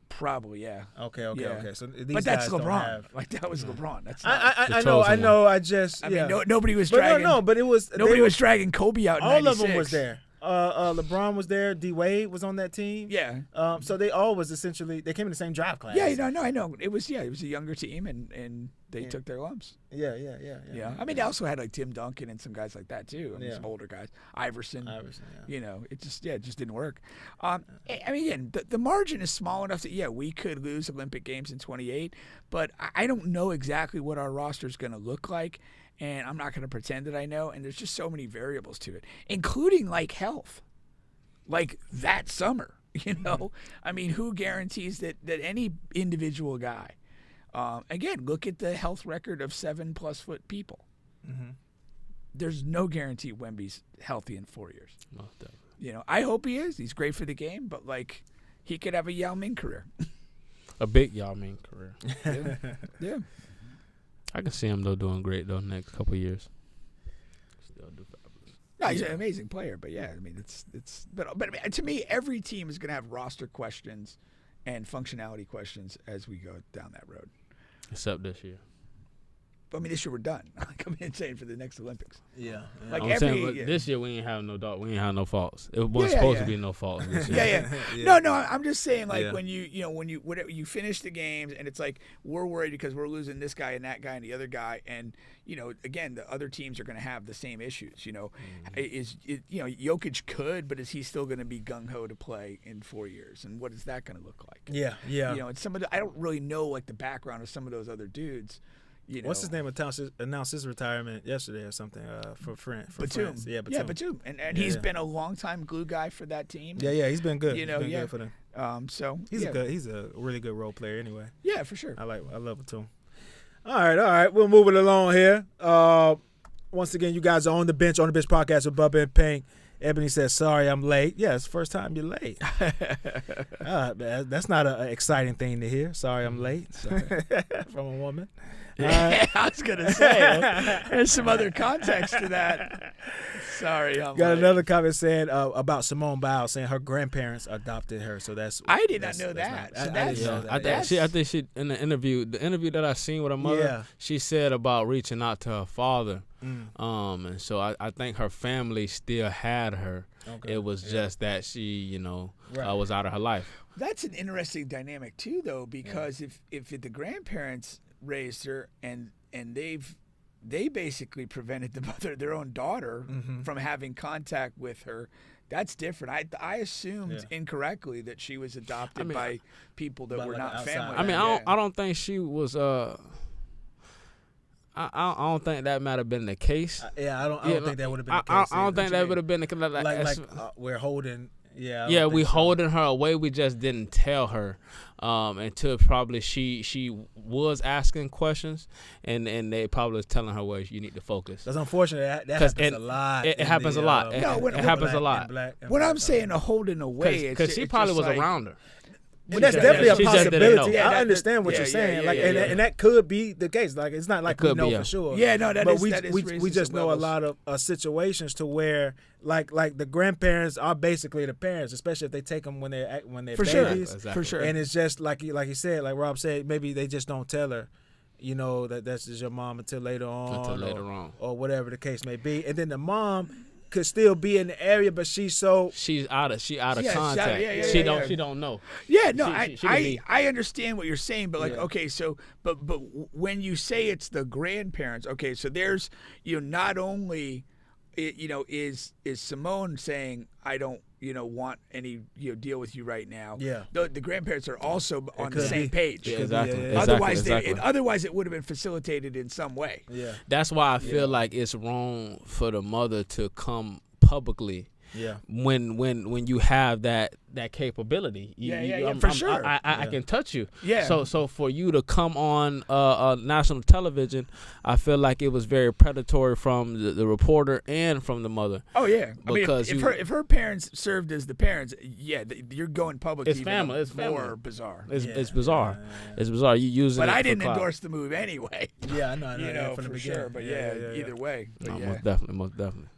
Probably, yeah. Okay. Yeah. So these but that's guys don't LeBron. have. Like that was LeBron. That's not, I know. I just. I mean, nobody was but dragging. but it was. Nobody was dragging Kobe out. In all 96. of them was there. LeBron was there. D Wade was on that team. Yeah. So they all was essentially they came in the same draft class. Yeah. I know. It was a younger team, and they took their lumps. Yeah. I mean, they also had like Tim Duncan and some guys like that too. I mean, some older guys, Iverson. Yeah. It just didn't work. I mean, again, the margin is small enough that we could lose Olympic Games in 28, but I don't know exactly what our roster is going to look like. And I'm not going to pretend that I know. And there's just so many variables to it, including like health, like that summer. I mean, who guarantees that any individual guy? Again, look at the health record of 7+ foot people. Mm-hmm. There's no guarantee Wemby's healthy in 4 years. I hope he is. He's great for the game, but like he could have a Yao Ming career, a big Yao Ming career. Yeah. I can see him though doing great though next couple of years. Still do fabulous. No, he's an amazing player, but I mean, it's but to me, every team is going to have roster questions and functionality questions as we go down that road. Except this year. I mean, this year we're done. Like I'm saying for the next Olympics. Yeah. Like I'm saying, but this year we ain't have no dog. We ain't have no faults. It wasn't supposed to be no faults this year. No, I'm just saying, like when whatever you finish the games and it's like we're worried because we're losing this guy and that guy and the other guy, and again the other teams are going to have the same issues. Jokic could, but is he still going to be gung ho to play in 4 years? And what is that going to look like? Yeah. And some of I don't really know like the background of some of those other dudes. What's his name announced his retirement yesterday or something for France. Batum. Yeah, Batum. And he's been a long-time glue guy for that team. Yeah, he's been good. He's been good for them. So he's a really good role player anyway. Yeah, for sure. I love Batum. All right. We'll move it along here. Once again, you guys are on the bench podcast with Bubba and Pink. Ebony says, "Sorry, I'm late." Yeah, it's the first time you're late. That's not an exciting thing to hear. Sorry, I'm late from a woman. I was gonna say there's some other context to that. Sorry, I'm got late. Another comment saying about Simone Biles saying her grandparents adopted her. So I did not know that. I didn't know that. I think she in the interview that I seen with her mother, she said about reaching out to her father. And so I think her family still had her. Okay. It was just that she, was out of her life. That's an interesting dynamic too, though, because if the grandparents raised her and they basically prevented their own daughter from having contact with her. That's different. I assumed incorrectly that she was adopted by people that were not family. I mean, I don't think she was. I don't think that might have been the case. I don't think that would have been the case. I don't think that would have been the case. Like we're holding. We holding her away. We just didn't tell her until probably she was asking questions, and they probably was telling her, well, you need to focus. That's unfortunate. That happens a lot. It happens a lot. It happens a lot. What I'm saying, a holding away, because she probably was around her. And that's definitely a possibility. I understand what you're saying. And that could be the case. Like it's not like we know for sure. Yeah, no, that is. We just know a lot of situations to where like the grandparents are basically the parents, especially if they take them when they're for babies. Sure. Exactly. For sure. And it's just like you said, like Rob said, maybe they just don't tell her. That's just your mom until later on. Or whatever the case may be. And then the mom could still be in the area, but she's out of contact. She don't know. Yeah, no, I understand what you're saying, but okay, so but when you say it's the grandparents, okay, so there's not only is Simone saying I don't want any deal with you right now. Yeah, the grandparents are also on the same page. Yeah, exactly. Otherwise it would have been facilitated in some way. Yeah, that's why I feel like it's wrong for the mother to come publicly. Yeah, when you have that capability, for sure. I can touch you. Yeah. So for you to come on national television, I feel like it was very predatory from the reporter and from the mother. Oh yeah, because if her parents served as the parents, you're going public. It's even family. It's more family. Bizarre. It's bizarre. It's bizarre. You using. But it I didn't for endorse the move anyway. Yeah, I know. From the for beginning. sure. But either way. But most definitely.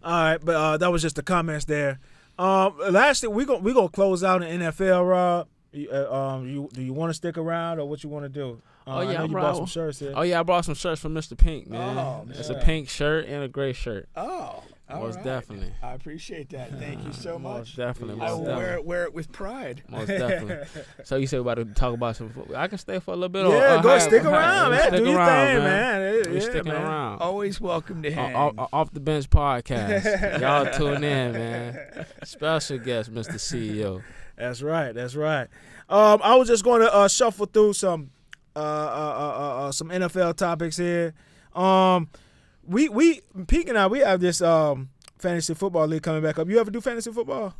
All right, but that was just the comments there. Lastly, we gonna close out in NFL. Rob, do you want to stick around or what you want to do? I know you brought some shirts here. Oh yeah, I brought some shirts from Mr. Pink, man. Oh, it's a pink shirt and a gray shirt. Oh, most definitely. I appreciate that. Thank you so much. Most definitely. I will wear it with pride. Most definitely. So you said about to talk about some football. I can stay for a little bit. Stick around, man. Do your thing, man. We're sticking around. Always welcome to hang. Off the Bench podcast. Y'all tune in, man. Special guest, Mr. CEO. That's right. I was just going to shuffle through some NFL topics here. Pete and I, we have this fantasy football league coming back up. You ever do fantasy football?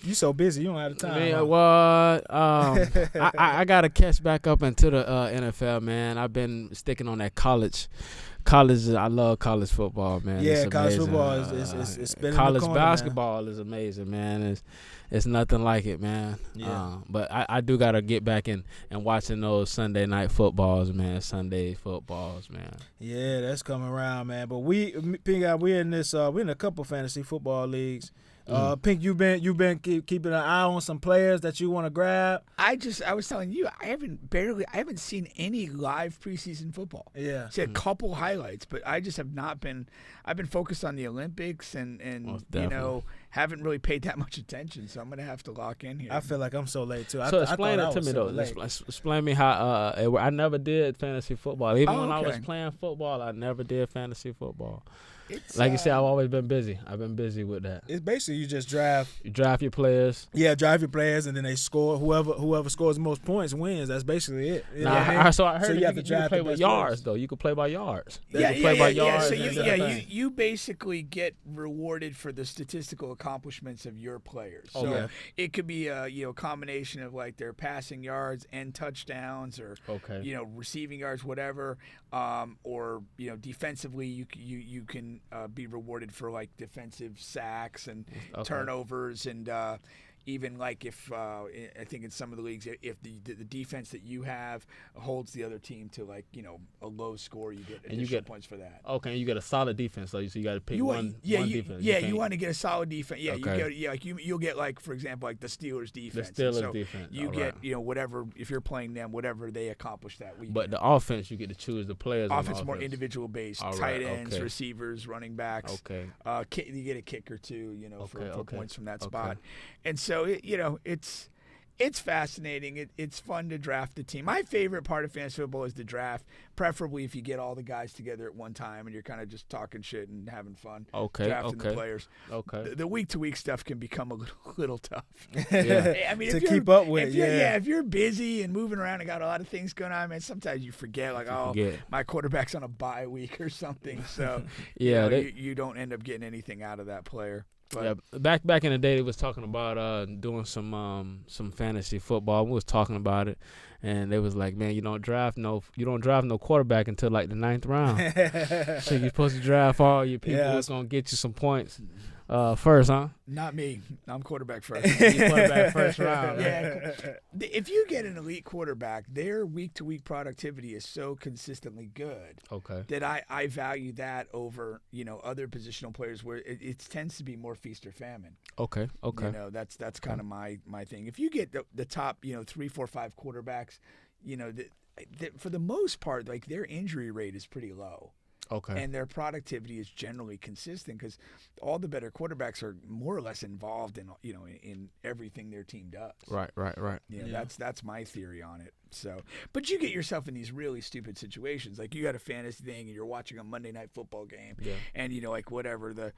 You so busy, you don't have the time. Man, what? I got to catch back up into the NFL, man. I've been sticking on that college. I love college football, man. Yeah, college football is spinning college the corner, basketball man. is amazing, man. It's nothing like it, man. Yeah. But I do got to get back and watching those Sunday night footballs, man. Sunday footballs, man. Yeah, that's coming around, man. But we're in a couple fantasy football leagues. Pink, you've been keeping an eye on some players that you want to grab. I was telling you, I haven't seen any live preseason football. Yeah. See a couple highlights, but I just have not been. I've been focused on the Olympics and haven't really paid that much attention. So I'm gonna have to lock in here. I feel like I'm so late too. So explain it to me though. Explain me how. I never did fantasy football. Even when I was playing football, I never did fantasy football. Like you said, I've always been busy. I've been busy with that. It's basically you just draft. You draft your players. Yeah, draft your players, and then they score. Whoever scores the most points wins. That's basically it. So I heard you can play with yards, though. You can play by yards. So you basically get rewarded for the statistical accomplishments of your players. So it could be a combination of like their passing yards and touchdowns, or receiving yards, whatever. Or defensively, you can be rewarded for like defensive sacks and turnovers, and even like if I think in some of the leagues, if the defense that you have holds the other team to like a low score, you get additional points for that. Okay, you get a solid defense, so you got to pick one defense. You want to get a solid defense. Yeah, you'll get like, for example, like the Steelers defense. Defense. You get whatever, if you're playing them, whatever they accomplish that week. But the offense, you get to choose the players. Offense more individual based. Tight ends, receivers, running backs. Okay. You get a kicker too. For points from that spot. And so it's fascinating. It's fun to draft the team. My favorite part of fantasy football is the draft, preferably if you get all the guys together at one time and you're kind of just talking shit and having fun. Drafting the players. The week-to-week stuff can become a little tough. Yeah. I mean, to keep up with. If you're busy and moving around and got a lot of things going on, man, sometimes you forget, like, my quarterback's on a bye week or something. So you don't end up getting anything out of that player. But back in the day, they was talking about doing some fantasy football. We was talking about it, and they was like, man, you don't draft no quarterback until like the 9th round. So you're supposed to draft all your people that's gonna get you some points first, huh? Not me. I'm quarterback first. You're quarterback first round. Yeah. If you get an elite quarterback, their week-to-week productivity is so consistently good that I value that over other positional players where it tends to be more feast or famine. Okay. That's kind of my thing. If you get the top 3, 4, 5 quarterbacks, for the most part, like their injury rate is pretty low. And their productivity is generally consistent because all the better quarterbacks are more or less involved in in everything their team does. Right. That's my theory on it. So, but you get yourself in these really stupid situations. Like you got a fantasy thing and you're watching a Monday Night Football game, and like whatever the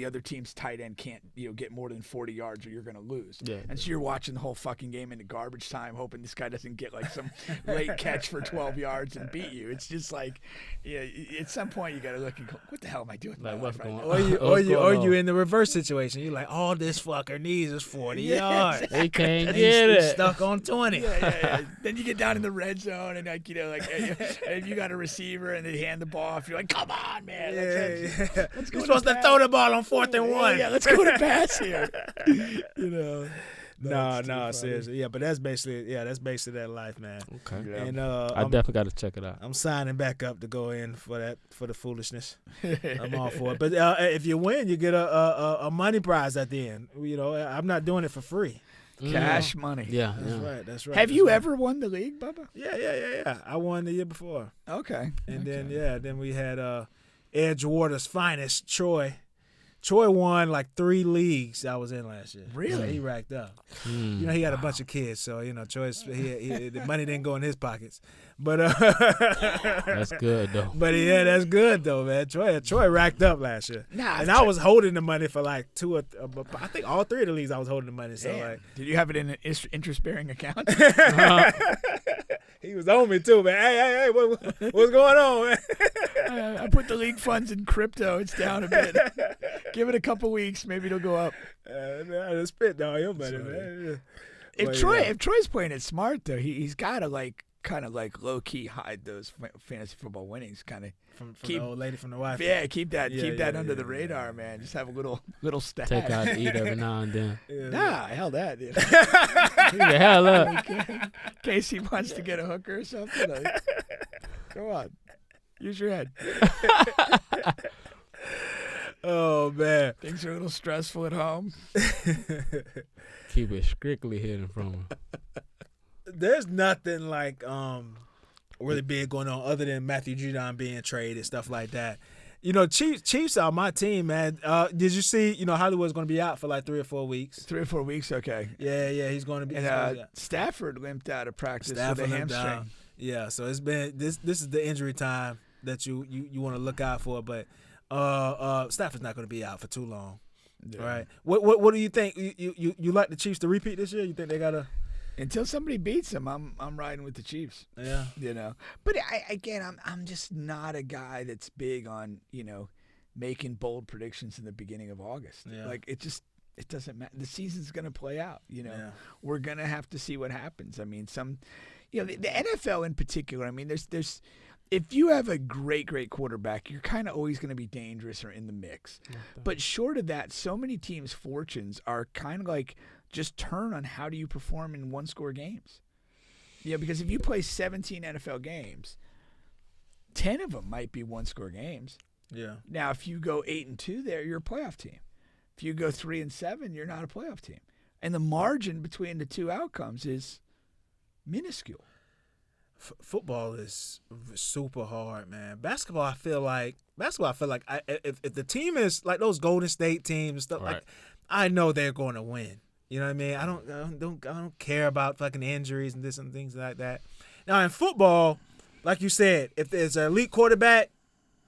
other team's tight end can't get more than 40 yards or you're going to lose. And so you're watching the whole fucking game into garbage time, hoping this guy doesn't get like some late catch for 12 yards and beat you. It's just like, at some point you got to look and go, what the hell am I doing? Like what's going on? Or you in the reverse situation. You're like, all this fucker needs is 40 yards. They can't get it. Stuck on 20. Then you get down in the red zone and and you got a receiver and they hand the ball off. You're like, come on, man. Let's go. You're supposed to throw the ball on 4th and 1. Yeah, let's go to pass here. No, seriously. Yeah, but that's basically that life, man. Okay. Yeah. And I definitely got to check it out. I'm signing back up to go in for the foolishness. I'm all for it. But if you win, you get a money prize at the end. I'm not doing it for free. Cash money. Yeah, that's right. Have you ever won the league, Bubba? Yeah. I won the year before. Okay. And then we had Edgewater's finest, Troy. Troy won like 3 leagues I was in last year. Really? So he racked up. He had a bunch of kids, so Troy's the money didn't go in his pockets. But that's good though. But that's good though, man. Troy racked up last year. I was holding the money for like 2 or I think all 3 of the leagues I was holding the money. So like, did you have it in an interest-bearing account? He was on me too, man. Hey, what's going on, man? I put the league funds in crypto. It's down a bit. Give it a couple weeks, maybe it'll go up. I spit down your money, man. If Troy's playing it smart though, he's got to kind of low key hide those fantasy football winnings, kind of from the old lady from the wife. Yeah, keep that under the radar, man. Just have a little stash. Take out to eat every now and then. Hell that. Dude. The hell up. In case he wants to get a hooker or something. Come on, use your head. Oh man, Things are a little stressful at home. Keep it strictly hidden from him. there's nothing like really big going on other than Matthew Judon being traded, stuff like that. You know, Chiefs are my team, man. Did you see? You know, Hollywood's going to be out for like 3 or 4 weeks. 3 or 4 weeks, okay. Yeah, he's going to be. And Stafford limped out of practice with a hamstring. Yeah, so it's been this is the injury time that you want to look out for, but Stafford's not going to be out for too long. Yeah. Right. What do you think? You like the Chiefs to repeat this year? You think they gotta? Until somebody beats them, I'm riding with the Chiefs. Yeah. You know. But I'm just not a guy that's big on, making bold predictions in the beginning of August. Yeah. Like it doesn't matter. The season's going to play out, Yeah. We're going to have to see what happens. I mean, the NFL in particular, I mean, there's if you have a great quarterback, you're kind of always going to be dangerous or in the mix. Okay. But short of that, so many teams' fortunes are kind of like just turn on how do you perform in one-score games. Because if you play 17 NFL games, 10 of them might be one-score games. Yeah. Now, if you go 8-2 there, you're a playoff team. If you go 3-7, you're not a playoff team. And the margin between the two outcomes is minuscule. Football is super hard, man. Basketball, I feel like if the team is like those Golden State teams, stuff right. Like, I know they're going to win. You know what I mean? I don't care about fucking injuries and this and things like that. Now in football, like you said, if there's an elite quarterback,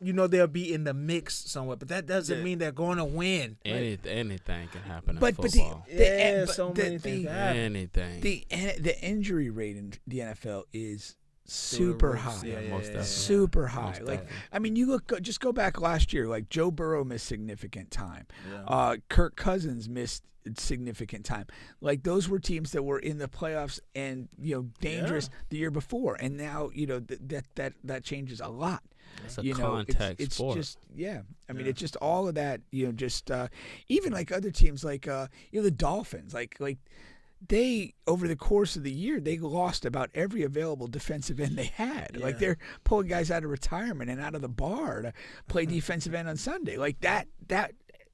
they'll be in the mix somewhere, but that doesn't mean they're going to win. Anything can happen in but football. Many things happen. Anything. The injury rate in the NFL is super high. Yeah. Super high. Like, I mean, just go back last year. Like Joe Burrow missed significant time. Yeah. Kirk Cousins missed significant time. Like those were teams that were in the playoffs and dangerous the year before, and now that changes a lot. It's a contact it's sport. Just I mean, it's just all of that. Even like other teams, like the Dolphins, like. They, over the course of the year, they lost about every available defensive end they had. Yeah. Like they're pulling guys out of retirement and out of the bar to play defensive end on Sunday. Like that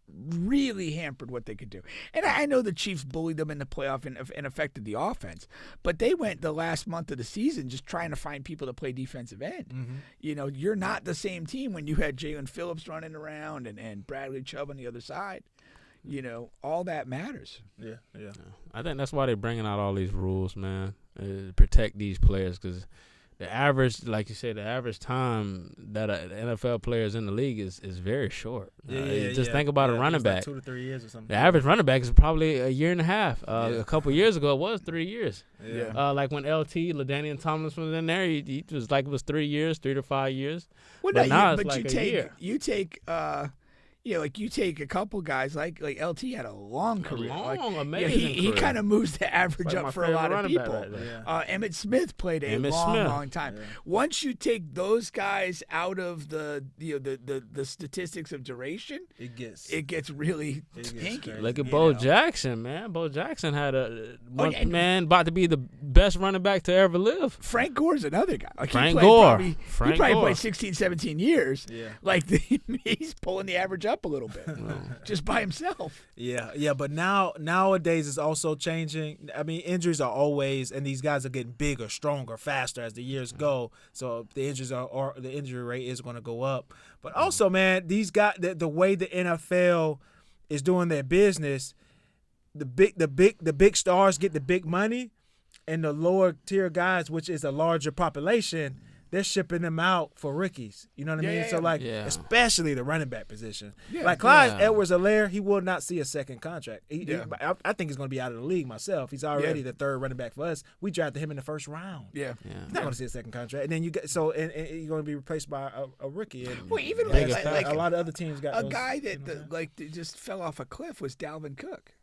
really hampered what they could do. And I know the Chiefs bullied them in the playoff and affected the offense, but they went the last month of the season just trying to find people to play defensive end. Mm-hmm. You're not the same team when you had Jalen Phillips running around and Bradley Chubb on the other side. All that matters. Yeah. I think that's why they're bringing out all these rules, man, protect these players, because the average, like you said, the average time that an NFL player is in the league is very short. Just think about a running back. Like 2 to 3 years or something. The average running back is probably a year and a half. A couple years ago, it was 3 years. Yeah. Like when LaDainian Tomlinson was in there, he was like it was 3 years, 3 to 5 years. Well, but now it's but like a year. You take you take a couple guys like LT had a long career. Amazing he career. kind of moves the average up for a lot of people. Right Emmitt Smith played a long time. Yeah. Once you take those guys out of the statistics of duration, it gets really pinky. Look at Bo Jackson, man. Bo Jackson had man about to be the best running back to ever live. Frank Gore's another guy. Like Frank Gore. He probably played 16, 17 years. Yeah. Like he's pulling the average up a little bit just by himself. Yeah, but nowadays it's also changing. I mean, injuries are always, and these guys are getting bigger, stronger, faster as the years go. So the injury rate is going to go up. But also, man, these guys, the way the NFL is doing their business, the big stars get the big money, and the lower tier guys, which is a larger population, they're shipping them out for rookies. You know what I mean? So, especially the running back position. Yeah. Like Clyde Edwards-Helaire, he will not see a second contract. I think he's going to be out of the league myself. He's already the third running back for us. We drafted him in the first round. Yeah. He's not going to see a second contract. And then and you're going to be replaced by a rookie. And even like a lot of other teams got a guy that just fell off a cliff was Dalvin Cook.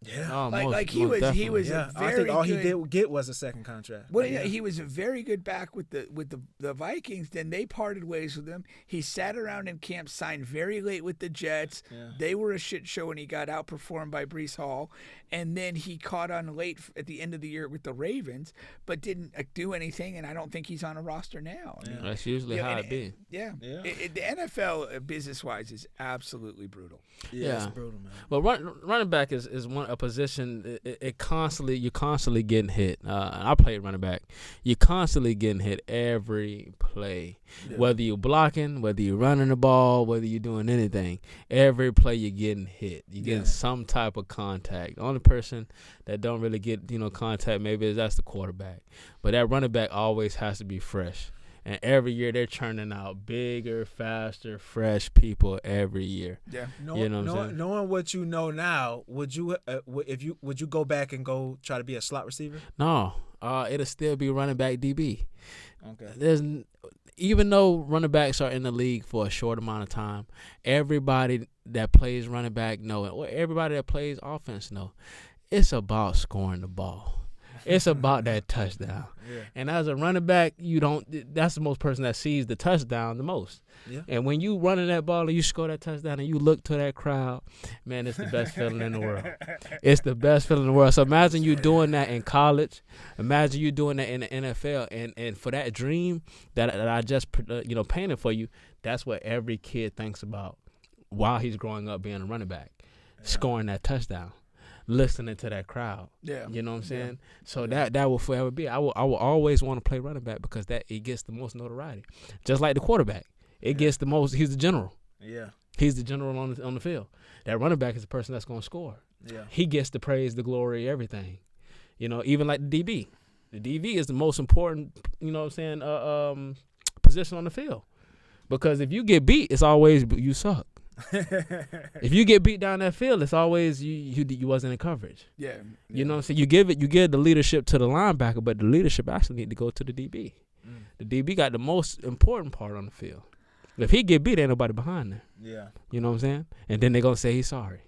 Yeah. He was Yeah, a very I think all good, he did get was a second contract. Well, yeah, he was a very good back with the Vikings. Then they parted ways with him. He sat around in camp, signed very late with the Jets. Yeah. They were a shit show, and he got outperformed by Breece Hall. And then he caught on late at the end of the year with the Ravens, but didn't do anything. And I don't think he's on a roster now. I mean, That's usually how it be. Yeah. The NFL business-wise is absolutely brutal. Yeah, it's brutal, man. Well, running back is a position. You're constantly getting hit. I played running back. You're constantly getting hit every play, whether you're blocking, whether you're running the ball, whether you're doing anything. Every play you're getting hit. You're getting some type of contact. The only person that don't really get contact maybe that's the quarterback, but that running back always has to be fresh. And every year they're churning out bigger, faster, fresh people every year. Yeah, knowing what you know now, would you go back and go try to be a slot receiver? No, it'll still be running back DB. Okay. Even though running backs are in the league for a short amount of time, everybody that plays running back or everybody that plays offense it's about scoring the ball. It's about that touchdown. Yeah. And as a running back, that's the most person that sees the touchdown the most. Yeah. And when you running that ball and you score that touchdown and you look to that crowd, man, it's the best feeling in the world. It's the best feeling in the world. So imagine you doing that in college. Imagine you doing that in the NFL. And for that dream that I just painted for you, that's what every kid thinks about while he's growing up being a running back, scoring that touchdown. Listening to that crowd, you know what I'm saying. So that will forever be. I will always want to play running back because it gets the most notoriety. Just like the quarterback, it gets the most. He's the general. Yeah, he's the general on the field. That running back is the person that's going to score. Yeah, he gets the praise, the glory, everything. Even like the DB. The DB is the most important. Position on the field because if you get beat, it's always you suck. If you get beat down that field, it's always you wasn't in coverage. Yeah. You know what I'm saying? You give the leadership to the linebacker, but the leadership actually need to go to the DB. The DB got the most important part on the field. If he get beat, ain't nobody behind there. Yeah. You know what I'm saying? And then they gonna say he's sorry.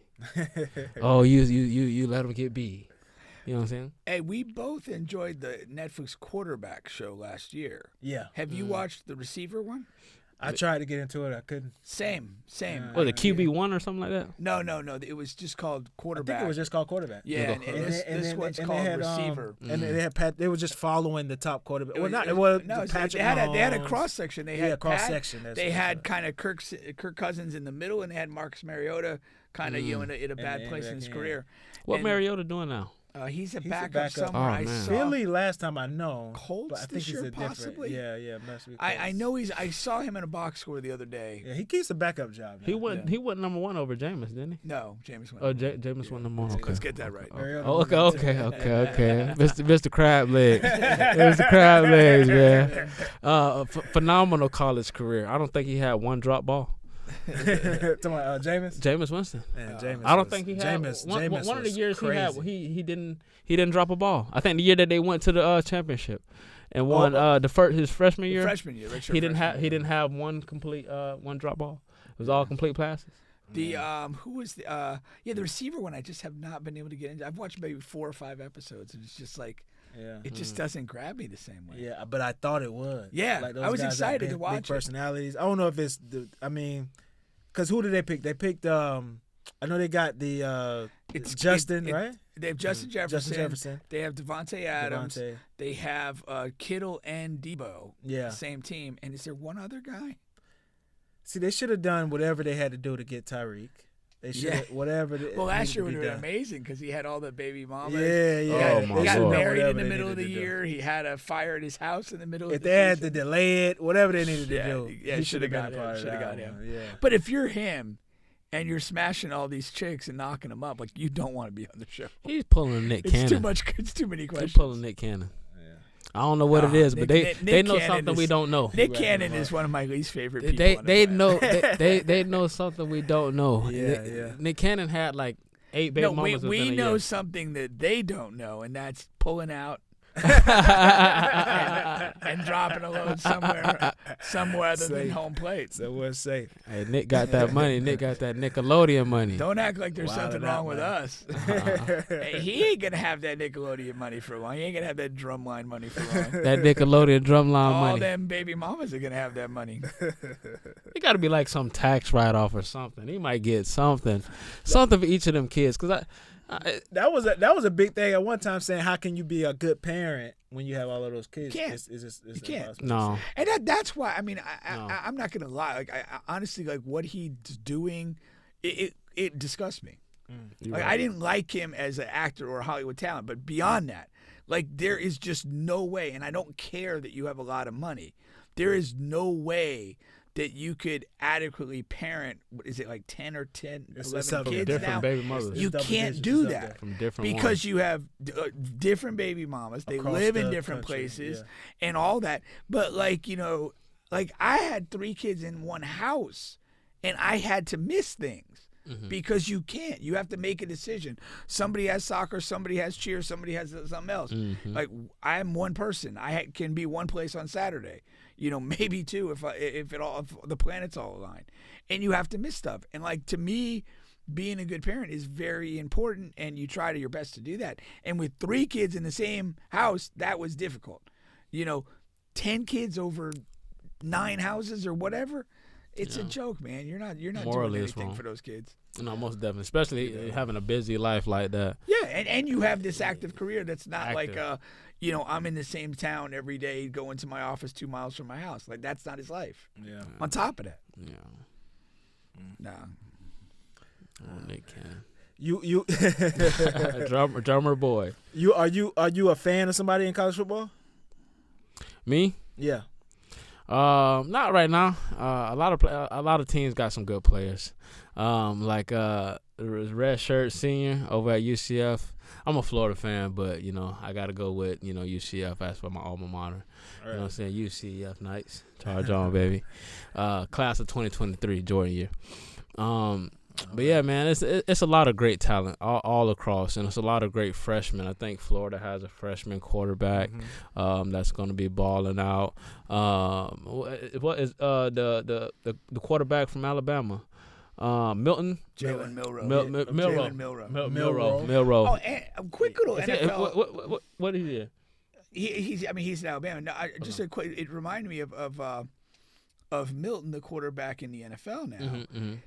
Oh, you let him get beat. You know what I'm saying? Hey, we both enjoyed the Netflix quarterback show last year. Yeah. Have you watched the receiver one? I tried to get into it. I couldn't. Same. Was it QB1 or something like that? No. It was just called quarterback. I think it was just called quarterback. Yeah, and this one's called receiver. And they had they were just following the top quarterback. They had a cross section. They had cross section. They had kind of Kirk Cousins in the middle, and they had Marcus Mariota kind of in a bad place in his career. What Mariota doing now? He's a backup somewhere. I saw Philly last time I know. Colts I think this year, possibly. Yeah. I know I saw him in a box score the other day. Yeah, he keeps a backup job. Now. He went number one over Jameis, didn't he? No, Jameis went. Oh, Jameis went number one. Okay, let's get that right. Okay. Mr. Crab Leg, Mr. Crab Legs, man. Phenomenal college career. I don't think he had one drop ball. Jameis? Jameis Winston. I don't think he had one of the years he didn't drop a ball. I think the year that they went to the championship and won his freshman year. He didn't have one complete one drop ball. It was all complete passes. The who was the receiver one I just have not been able to get into. I've watched maybe 4 or 5 episodes and it's just like it just doesn't grab me the same way. Yeah, but I thought it would. Yeah, like those I was guys excited to big watch personalities. I don't know if it's because who did they pick? They picked I know they got the Justin, right? They have Justin Jefferson. They have Devontae Adams. They have Kittle and Debo. Yeah, same team. And is there one other guy? See, they should have done whatever they had to do to get Tyreek. They should whatever. Well, last year would have been amazing because he had all the baby mamas. Yeah. He got married in the middle of the year. He had a fire at his house in the middle of the season. If they had to delay it, whatever they needed to do, he should have got him. Yeah. But if you're him and you're smashing all these chicks and knocking them up, like you don't want to be on the show. He's pulling Nick Cannon. It's too much. It's too many questions. He's pulling Nick Cannon. I don't know what it is, but they know something we don't know. Nick Cannon is one of my least favorite people. They know they know something we don't know. Yeah. Nick Cannon had like 8 baby mamas. We know something that they don't know, and that's pulling out and dropping a load somewhere other than home plate. So we're safe. Hey, Nick got that money. Nick got that Nickelodeon money. Don't act like there's Wild something it out, wrong with man. us. Hey, he ain't gonna have that Nickelodeon money for long. He ain't gonna have that drumline money for long. That Nickelodeon drumline All money. them baby mamas are gonna have that money. It got to be like some tax write-off or something. He might get something for each of them kids. Cause That was a big thing at one time, saying how can you be a good parent when you have all of those kids? Can't. It's You can't. impossible. no. And that's why. I mean, No. I'm not gonna lie. Like, I honestly, like what he's doing, it disgusts me. You're Like right. I didn't like him as an actor or a Hollywood talent, but beyond that, like there is just no way. And I don't care that you have a lot of money. There is no way that you could adequately parent. What is it, like 10 or 10, It's 11 something kids different now? baby mothers. You double can't digits, do it's up that. there. From different Because ones. you have different baby mamas. They Across live in the different country, places and all that. But like, like I had 3 kids in one house and I had to miss things because you can't. You have to make a decision. Somebody has soccer, somebody has cheer, somebody has something else. Like I'm one person. I can be one place on Saturday. Maybe 2 if the planets all align. And you have to miss stuff. And like to me, being a good parent is very important, and you try to your best to do that. And with 3 kids in the same house, that was difficult. 10 kids over 9 houses or whatever, it's a joke, man. You're not Morally, doing it's anything wrong. for those kids. No, most definitely. Especially having a busy life like that. Yeah, and you have this active career that's not like Active. I'm in the same town every day, going to my office 2 miles from my house. Like that's not his life. Yeah. On top of that, Yeah. nah. Oh, Nick can. You drummer boy. are you a fan of somebody in college football? Me? Yeah. Not right now. A lot of teams got some good players. Like red shirt senior over at UCF. I'm a Florida fan, but I gotta go with UCF as for my alma mater. You know what I'm saying? UCF Knights, charge on, baby. Class of 2023, Jordan year. But yeah, man, it's a lot of great talent all across, and it's a lot of great freshmen. I think Florida has a freshman quarterback that's going to be balling out. What is the quarterback from Alabama? Milton. Jalen Milroe. Milroe. Milroe. Milroe. Oh, and quick little NFL. What is he? He's in Alabama. No, just a quick. It reminded me of Milton, the quarterback in the NFL now.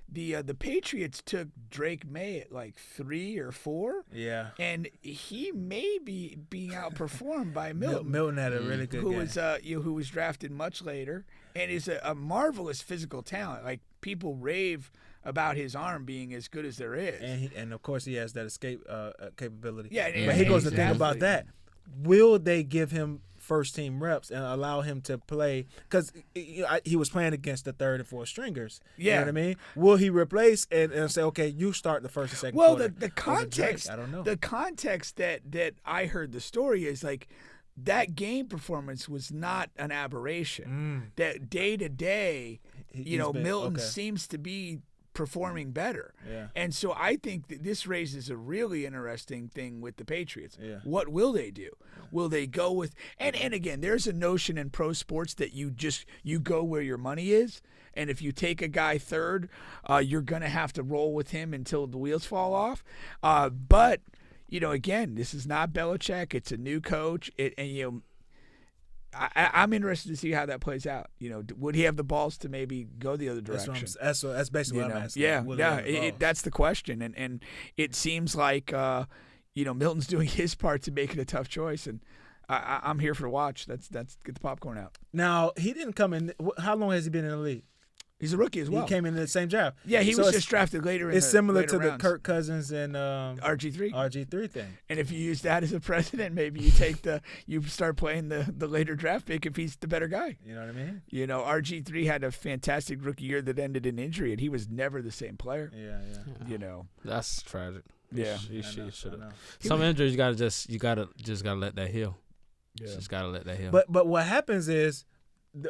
The Patriots took Drake May at like 3 or 4. Yeah. And he may be being outperformed by Milton. Milton had a really good game. Who was drafted much later and is a marvelous physical talent. Like people rave about his arm being as good as there is. And of course he has that escape capability. Yeah, but here goes the thing exactly. about that. Will they give him first team reps and allow him to play? Because he was playing against the 3rd and 4th stringers. Yeah. You know what I mean? Will he replace and say, okay, you start the first and second Well, quarter? the context, I don't know. The context that I heard the story is like that game performance was not an aberration. That day to day, Milton seems to be performing better. Yeah. And so I think that this raises a really interesting thing with the Patriots. Yeah. What will they do? Will they go with and again, there's a notion in pro sports that you go where your money is. And if you take a guy 3rd, you're going to have to roll with him until the wheels fall off. But, again, this is not Belichick. It's a new coach. I'm interested to see how that plays out. Would he have the balls to maybe go the other direction? That's basically what I'm asking. Yeah. That's the question, and it seems like Milton's doing his part to make it a tough choice, and I'm here for the watch. That's get the popcorn out. Now he didn't come in. How long has he been in the league? He's a rookie as well. He came in the same draft. Yeah, he was just drafted later. It's similar later to rounds. the Kirk Cousins and RG3 thing. And if you use that as a precedent, maybe you start playing the later draft pick if he's the better guy. You know what I mean? RG3 had a fantastic rookie year that ended in injury, and he was never the same player. Yeah. That's tragic. Yeah, he should have. know. Some injuries you gotta let that heal. Yeah. Just gotta let that heal. But what happens is,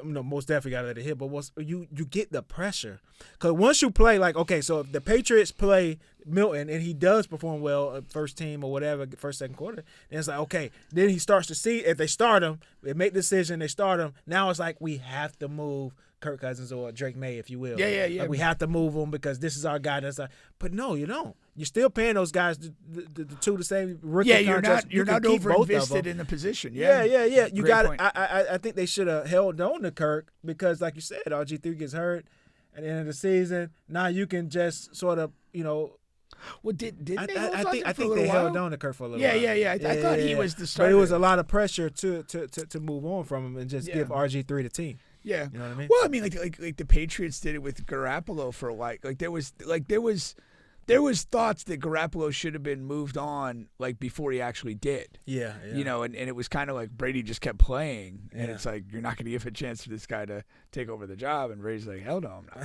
most definitely gotta let it hit. But you get the pressure, because once you play, like, okay, so if the Patriots play Milton and he does perform well first team or whatever, first, second quarter, then it's like, okay, then he starts to see if they start him, they make the decision, they start him. Now it's like we have to move Kirk Cousins or Drake May, if you will. Yeah. Like we have to move him because this is our guy. But no, you don't. You're still paying those guys the same rookie contracts. You're not over-invested in the position. Yeah. You got point. I think they should have held on to Kirk because, like you said, RG3 gets hurt at the end of the season. Now you can just sort of, Well, didn't they I think they held on to Kirk for a little while. Yeah. I thought he was the starter. But it was a lot of pressure to move on from him and just give RG3 the team. Yeah, you know what I mean. Well, I mean, like the Patriots did it with Garoppolo for like there was thoughts that Garoppolo should have been moved on like before he actually did. Yeah. And it was kind of like Brady just kept playing, and it's like you're not going to give a chance for this guy to take over the job, and Brady's like, hell no, I'm not.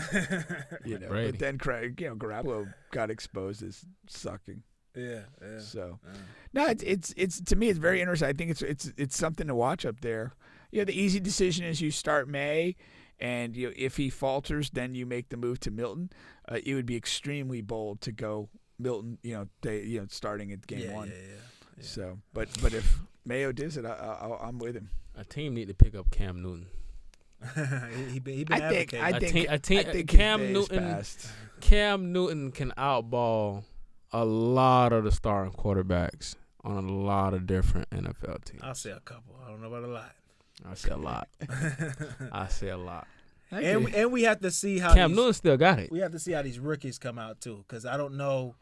But then Garoppolo got exposed as sucking. Yeah. So, no, it's to me it's very interesting. I think it's something to watch up there. The easy decision is you start May, and if he falters, then you make the move to Milton. It would be extremely bold to go Milton, starting at game one. Yeah. So, but if Mayo does it, I'm with him. A team need to pick up Cam Newton. he been advocating. I think Cam Newton can outball a lot of the starting quarterbacks on a lot of different NFL teams. I'll say a couple. I don't know about a lot. I say a lot. I say a lot. And we have to see how Cam Newton still got it. We have to see how these rookies come out too, because I don't know.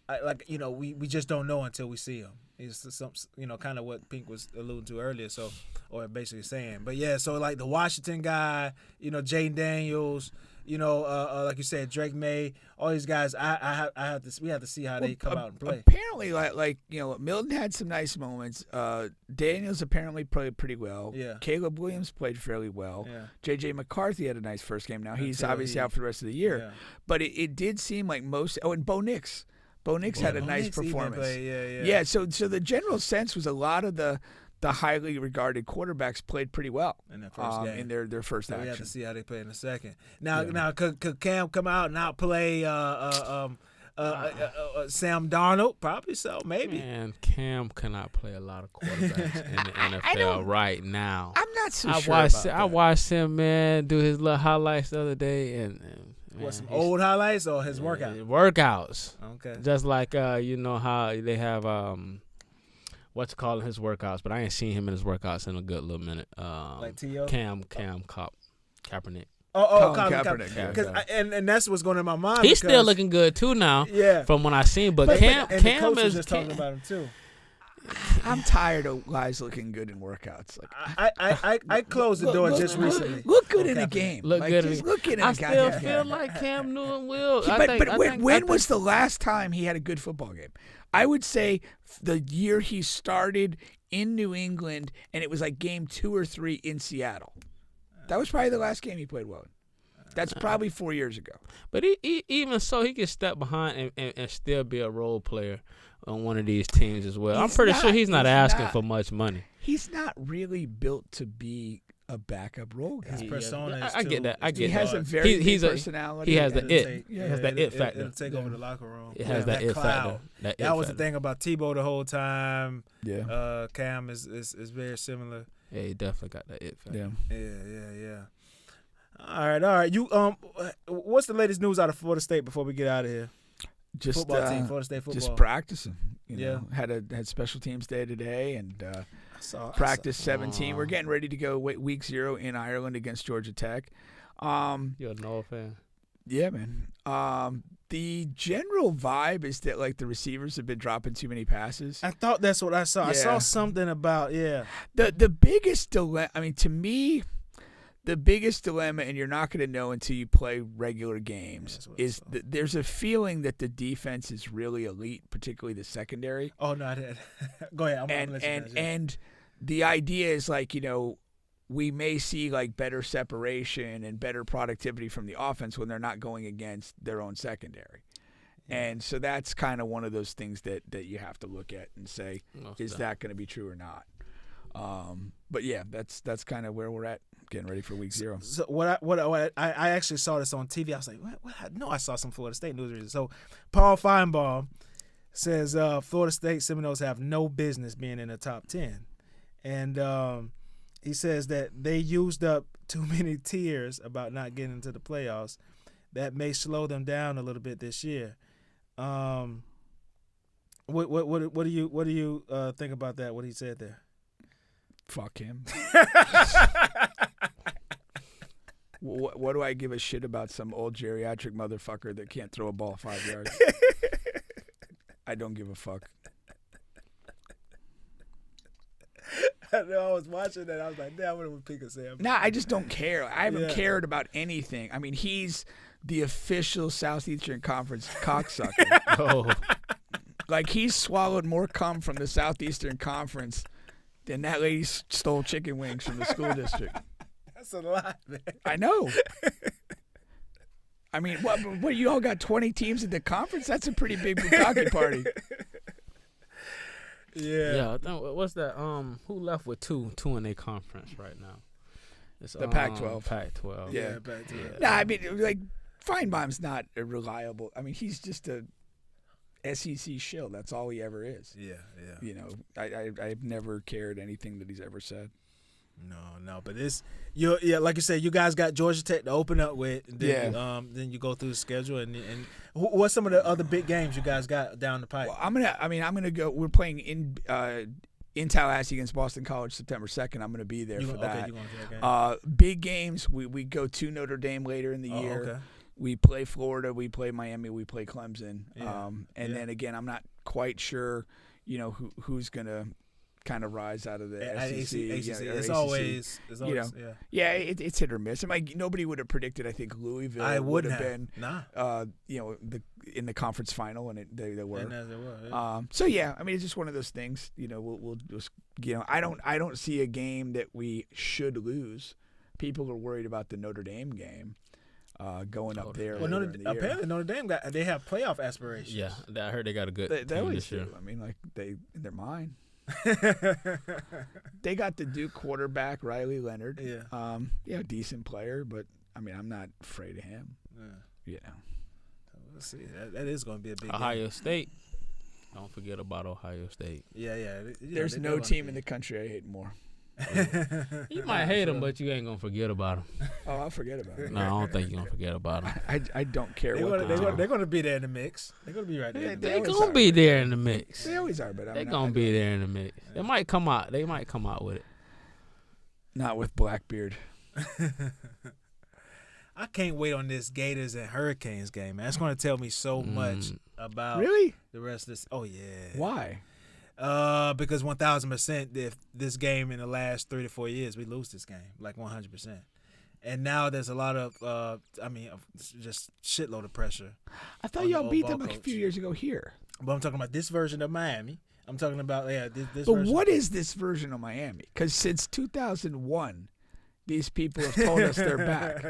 We just don't know until we see them. It's some, kind of what Pink was alluding to earlier. So, or basically saying, but yeah. So like the Washington guy, Jaden Daniels, like you said, Drake May, all these guys. We have to see how they come out and play. Apparently, Milton had some nice moments. Daniels apparently played pretty well. Yeah. Caleb Williams played fairly well. Yeah. J.J. McCarthy had a nice first game. Now he's obviously out for the rest of the year. Yeah. But it did seem like most. Oh, and Bo Nix. Bo Nix had a nice performance. Yeah. So the general sense was a lot of the highly regarded quarterbacks played pretty well in their first game. In their first action. We have to see how they play in a second. Now could Cam come out and outplay Sam Darnold? Probably so, maybe. Man, Cam cannot play a lot of quarterbacks in the NFL right now. I'm not so sure about that. I watched him, man, do his little highlights the other day, and man, some old highlights or his workout? Workouts. Okay. Just like how they have what's calling his workouts, but I ain't seen him in his workouts in a good little minute. Like T.O.? Kaepernick. Colin Kaepernick. And that's what's going in my mind. He's still looking good too now. Yeah. From when I seen, but Cam is just talking about him too. I'm tired of guys looking good in workouts. I closed the door just recently. Look good in a game. Look good in a I still feel like Cam Newton will. When was the last time he had a good football game? I would say the year he started in New England, and it was like game 2 or 3 in Seattle. That was probably the last game he played well in. That's probably 4 years ago. But even so, he can step behind and still be a role player on one of these teams as well. I'm pretty sure he's not asking for much money. He's not really built to be a backup role guy. His persona is I get that. He has a very big personality. He has the it. He has that it factor. It'll take over the locker room. It has that it factor. That was the thing about Tebow the whole time. Yeah. Cam is very similar. Yeah, he definitely got that it factor. Yeah. All right. You what's the latest news out of Florida State before we get out of here? Just football team, Florida State football. Just practicing. Had special teams day today and practice 17. We're getting ready to go week 0 in Ireland against Georgia Tech. You're a Noah fan? Yeah, man. The general vibe is that like the receivers have been dropping too many passes. I thought that's what I saw. Yeah. I saw something about The biggest dilemma. I mean, to me, the biggest dilemma, and you're not going to know until you play regular games, is that there's a feeling that the defense is really elite, particularly the secondary. Oh no, I did. Go ahead. And the idea is like we may see like better separation and better productivity from the offense when they're not going against their own secondary. And so that's kind of one of those things that you have to look at and say, is that going to be true or not? But yeah, that's kind of where we're at getting ready for week 0. So I actually saw this on TV. I was like, what? I know I saw some Florida State news releases. So Paul Feinbaum says Florida State Seminoles have no business being in the top 10. And he says that they used up too many tears about not getting into the playoffs. That may slow them down a little bit this year. What do you think about that? What he said there? Fuck him. What do I give a shit about some old geriatric motherfucker that can't throw a ball 5 yards? I don't give a fuck. I know, I was watching that. I was like, damn, what would Pika say? Nah, I just don't care. I haven't cared about anything. I mean, he's the official Southeastern Conference cocksucker. Oh. Like, he's swallowed more cum from the Southeastern Conference than that lady stole chicken wings from the school district. That's a lot, man. I know. I mean, what you all got 20 teams in the conference? That's a pretty big bukkake party. Yeah. What's that? Who left with two in their conference right now? It's the Pac-12. Pac-12. Yeah. Pac-12. Nah, I mean, like, Feinbaum's not a reliable. I mean, he's just a SEC shill. That's all he ever is. Yeah. You know, I've never cared anything that he's ever said. No, but like you said, you guys got Georgia Tech to open up with. Then, then you go through the schedule and what's some of the other big games you guys got down the pipe? Well, I'm gonna go. We're playing in Tallahassee against Boston College September 2nd. I'm gonna be there for that. Okay, you going to that game? Big games. We go to Notre Dame later in the year. Okay. We play Florida. We play Miami. We play Clemson. Yeah. Then again, I'm not quite sure. You know who's gonna kind of rise out of the SEC. It's always it's hit or miss. I mean, nobody would have predicted. I think Louisville would have been, in the conference final, and they were. And they were. So I mean, it's just one of those things. You know, we'll just I don't see a game that we should lose. People are worried about the Notre Dame game. Going up there. Well, apparently Notre Dame they have playoff aspirations. Yeah, I heard they got a good they team always this year. do. I mean, like they're mine. They got the Duke quarterback Riley Leonard. Decent player, but I mean, I'm not afraid of him. You know, we'll see. That is going to be a big Ohio game. State. Don't forget about Ohio State. Yeah. There's no team in the country I hate more. You might hate them, but you ain't gonna forget about them. Oh, I'll forget about it. No, I don't think you're gonna forget about them. I don't care They're going to be there in the mix. They're going to be right there. They're gonna be there in the mix. They always are, but They're gonna be there in the mix. They might come out. They might come out with it. Not with Blackbeard. I can't wait on this Gators and Hurricanes game, man. That's going to tell me so much about the rest of this. Oh, yeah. Why? Because 1,000%, if this game in the last 3 to 4 years, we lose this game, like 100%. And now there's a lot of, just shitload of pressure. I thought y'all beat them a few years ago here. But I'm talking about this version of Miami. I'm talking about, this But version. what is this version of Miami? Because since 2001, these people have told us they're back.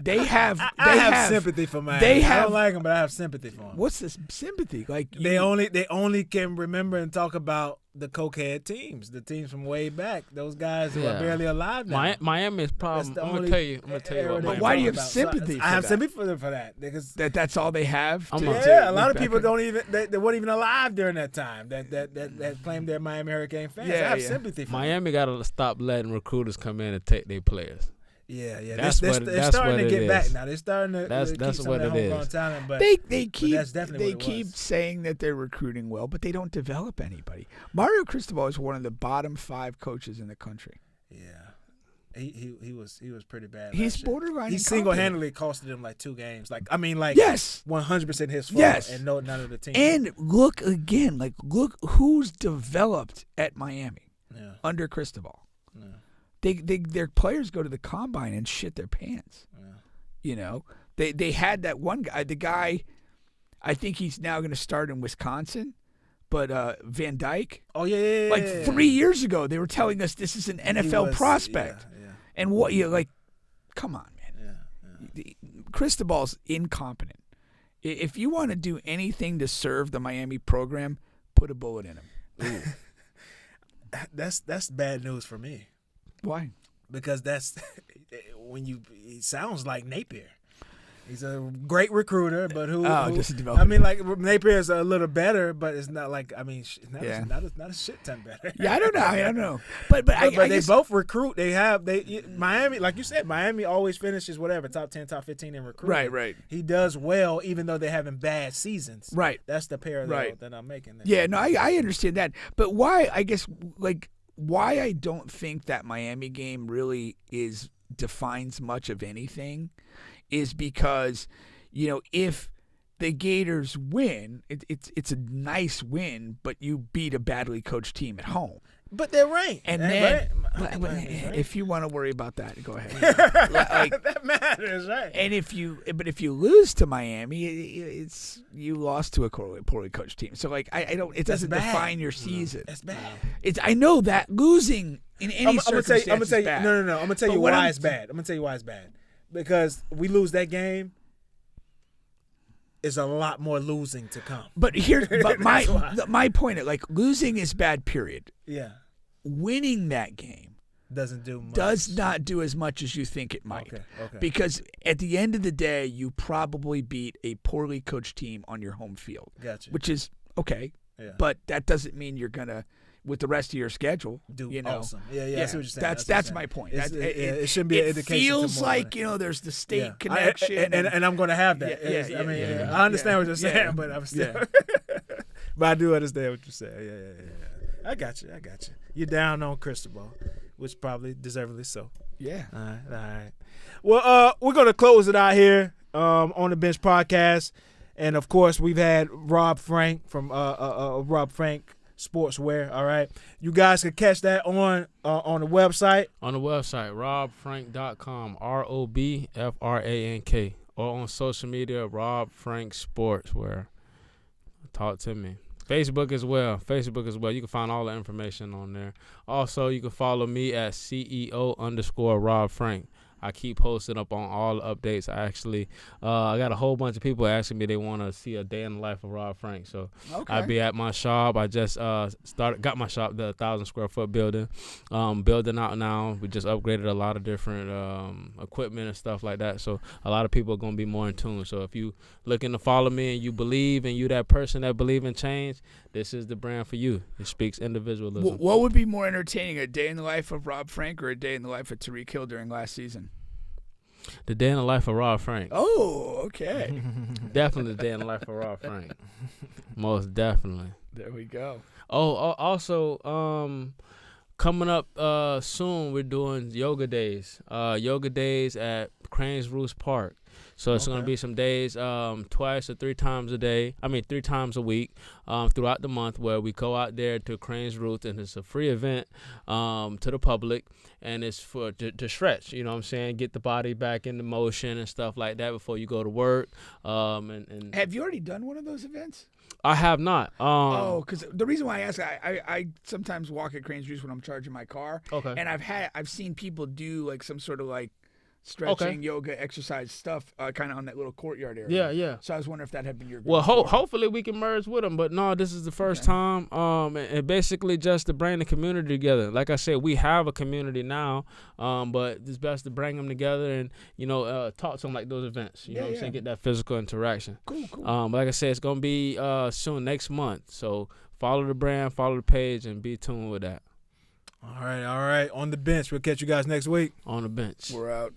I have sympathy for Miami. I don't like them, but I have sympathy for them. What's this sympathy? Like they only can remember and talk about the cokehead teams, the teams from way back. Those guys who are barely alive now. Miami's problem. I'm gonna tell you what. But why do you have sympathy? For I have that? sympathy for them for that because that's all they have. A lot of people don't even they weren't even alive during that time. That claimed they're Miami Hurricane fans. I have sympathy for Miami. Got to stop letting recruiters come in and take their players. Yeah. They're starting to get back now. They're starting to that's keep some what of it that homegrown is. talent, but they keep saying that they're recruiting well, but they don't develop anybody. Mario Cristobal is one of the bottom 5 coaches in the country. Yeah. He was pretty bad. He's borderline. He single-handedly costed him like 2 games. Yes, 100% his fault. Yes, and none of the team. And look who's developed at Miami under Cristobal. Yeah. Their players go to the combine and shit their pants. Yeah. You know, they had that one guy. The guy, I think he's now going to start in Wisconsin. But Van Dyke, like 3 years ago, they were telling us this is an NFL prospect, and what come on, man. Cristobal's incompetent. If you want to do anything to serve the Miami program, put a bullet in him. That's bad news for me. Why? because that's he sounds like Napier. He's a great recruiter, but just I mean, like Napier is a little better, but it's not like not a shit ton better. Yeah, I don't know. But I they guess, both recruit. Miami, like you said, Miami always finishes whatever top 10, top 15 in recruiting. Right. He does well, even though they're having bad seasons. Right. That's the parallel that I'm making there. Yeah, no, I understand that. But why? I guess why I don't think that Miami game really defines much of anything is because, if the Gators win, it's a nice win, but you beat a badly coached team at home. But they're ranked. And then, if you want to worry about that, go ahead. That matters, right? And if you lose to Miami, you lost to a poorly coached team. So it doesn't define your season. That's bad. I know that losing in any circumstance is bad. No. I'm gonna tell you why it's bad. I'm gonna tell you why it's bad. Because we lose that game, there's a lot more losing to come. But my point is, losing is bad, period. Yeah. Winning that game does not do as much as you think it might. Okay. Because at the end of the day, you probably beat a poorly coached team on your home field. Gotcha. Which is okay. Yeah. But that doesn't mean you're gonna, with the rest of your schedule, awesome. Yeah. I see what you're saying. That's my point. It shouldn't be an indication. It feels like there's the state connection, and I'm going to have that. I understand what you're saying, but I'm still. But I do understand what you're saying. Yeah. I got you. You're down on Cristobal, which probably deservedly so. Yeah. All right. Well, we're going to close it out here on the Bench Podcast, and of course we've had Rob Frank from Rob Frank SportsWear. All right, you guys can catch that on the website. On the website, robfrank.com, ROBFRANK, or on social media, Rob Frank SportsWear. Talk to me. Facebook as well. You can find all the information on there. Also, you can follow me at CEO_Rob Frank. I keep posting up on all the updates. I got a whole bunch of people asking me they want to see a day in the life of Rob Frank. So I'll be at my shop. I just got my shop, the 1,000 square foot building, building out now. We just upgraded a lot of different equipment and stuff like that. So a lot of people are going to be more in tune. So if you looking to follow me and you believe and you that person that believe in change, this is the brand for you. It speaks individualism. What would be more entertaining, a day in the life of Rob Frank or a day in the life of Tyreek Hill during last season? The day in the life of Rob Frank. Oh, okay. Definitely the day in the life of Rob Frank. Most definitely. There we go. Oh, also, coming up soon, we're doing yoga days. Yoga days at Cranes Roost Park. So it's going to be some days, twice or 3 times a day. 3 times a week throughout the month, where we go out there to Cranes Roost, and it's a free event to the public, and it's for to stretch. You know what I'm saying? Get the body back into motion and stuff like that before you go to work. And have you already done one of those events? I have not. Because the reason why I ask, I sometimes walk at Cranes Roost when I'm charging my car. Okay. And I've seen people do some sort of stretching, yoga, exercise stuff, kind of on that little courtyard area. Yeah. So I was wondering if that had been your group. Well, hopefully we can merge with them, but no, this is the first time. And basically just to bring the community together. Like I said, we have a community now, but it's best to bring them together and talk to them like those events. You know what I'm saying? Get that physical interaction. Cool. But like I said, it's gonna be soon, next month. So follow the brand, follow the page, and be tuned with that. All right. On the bench. We'll catch you guys next week. On the bench. We're out.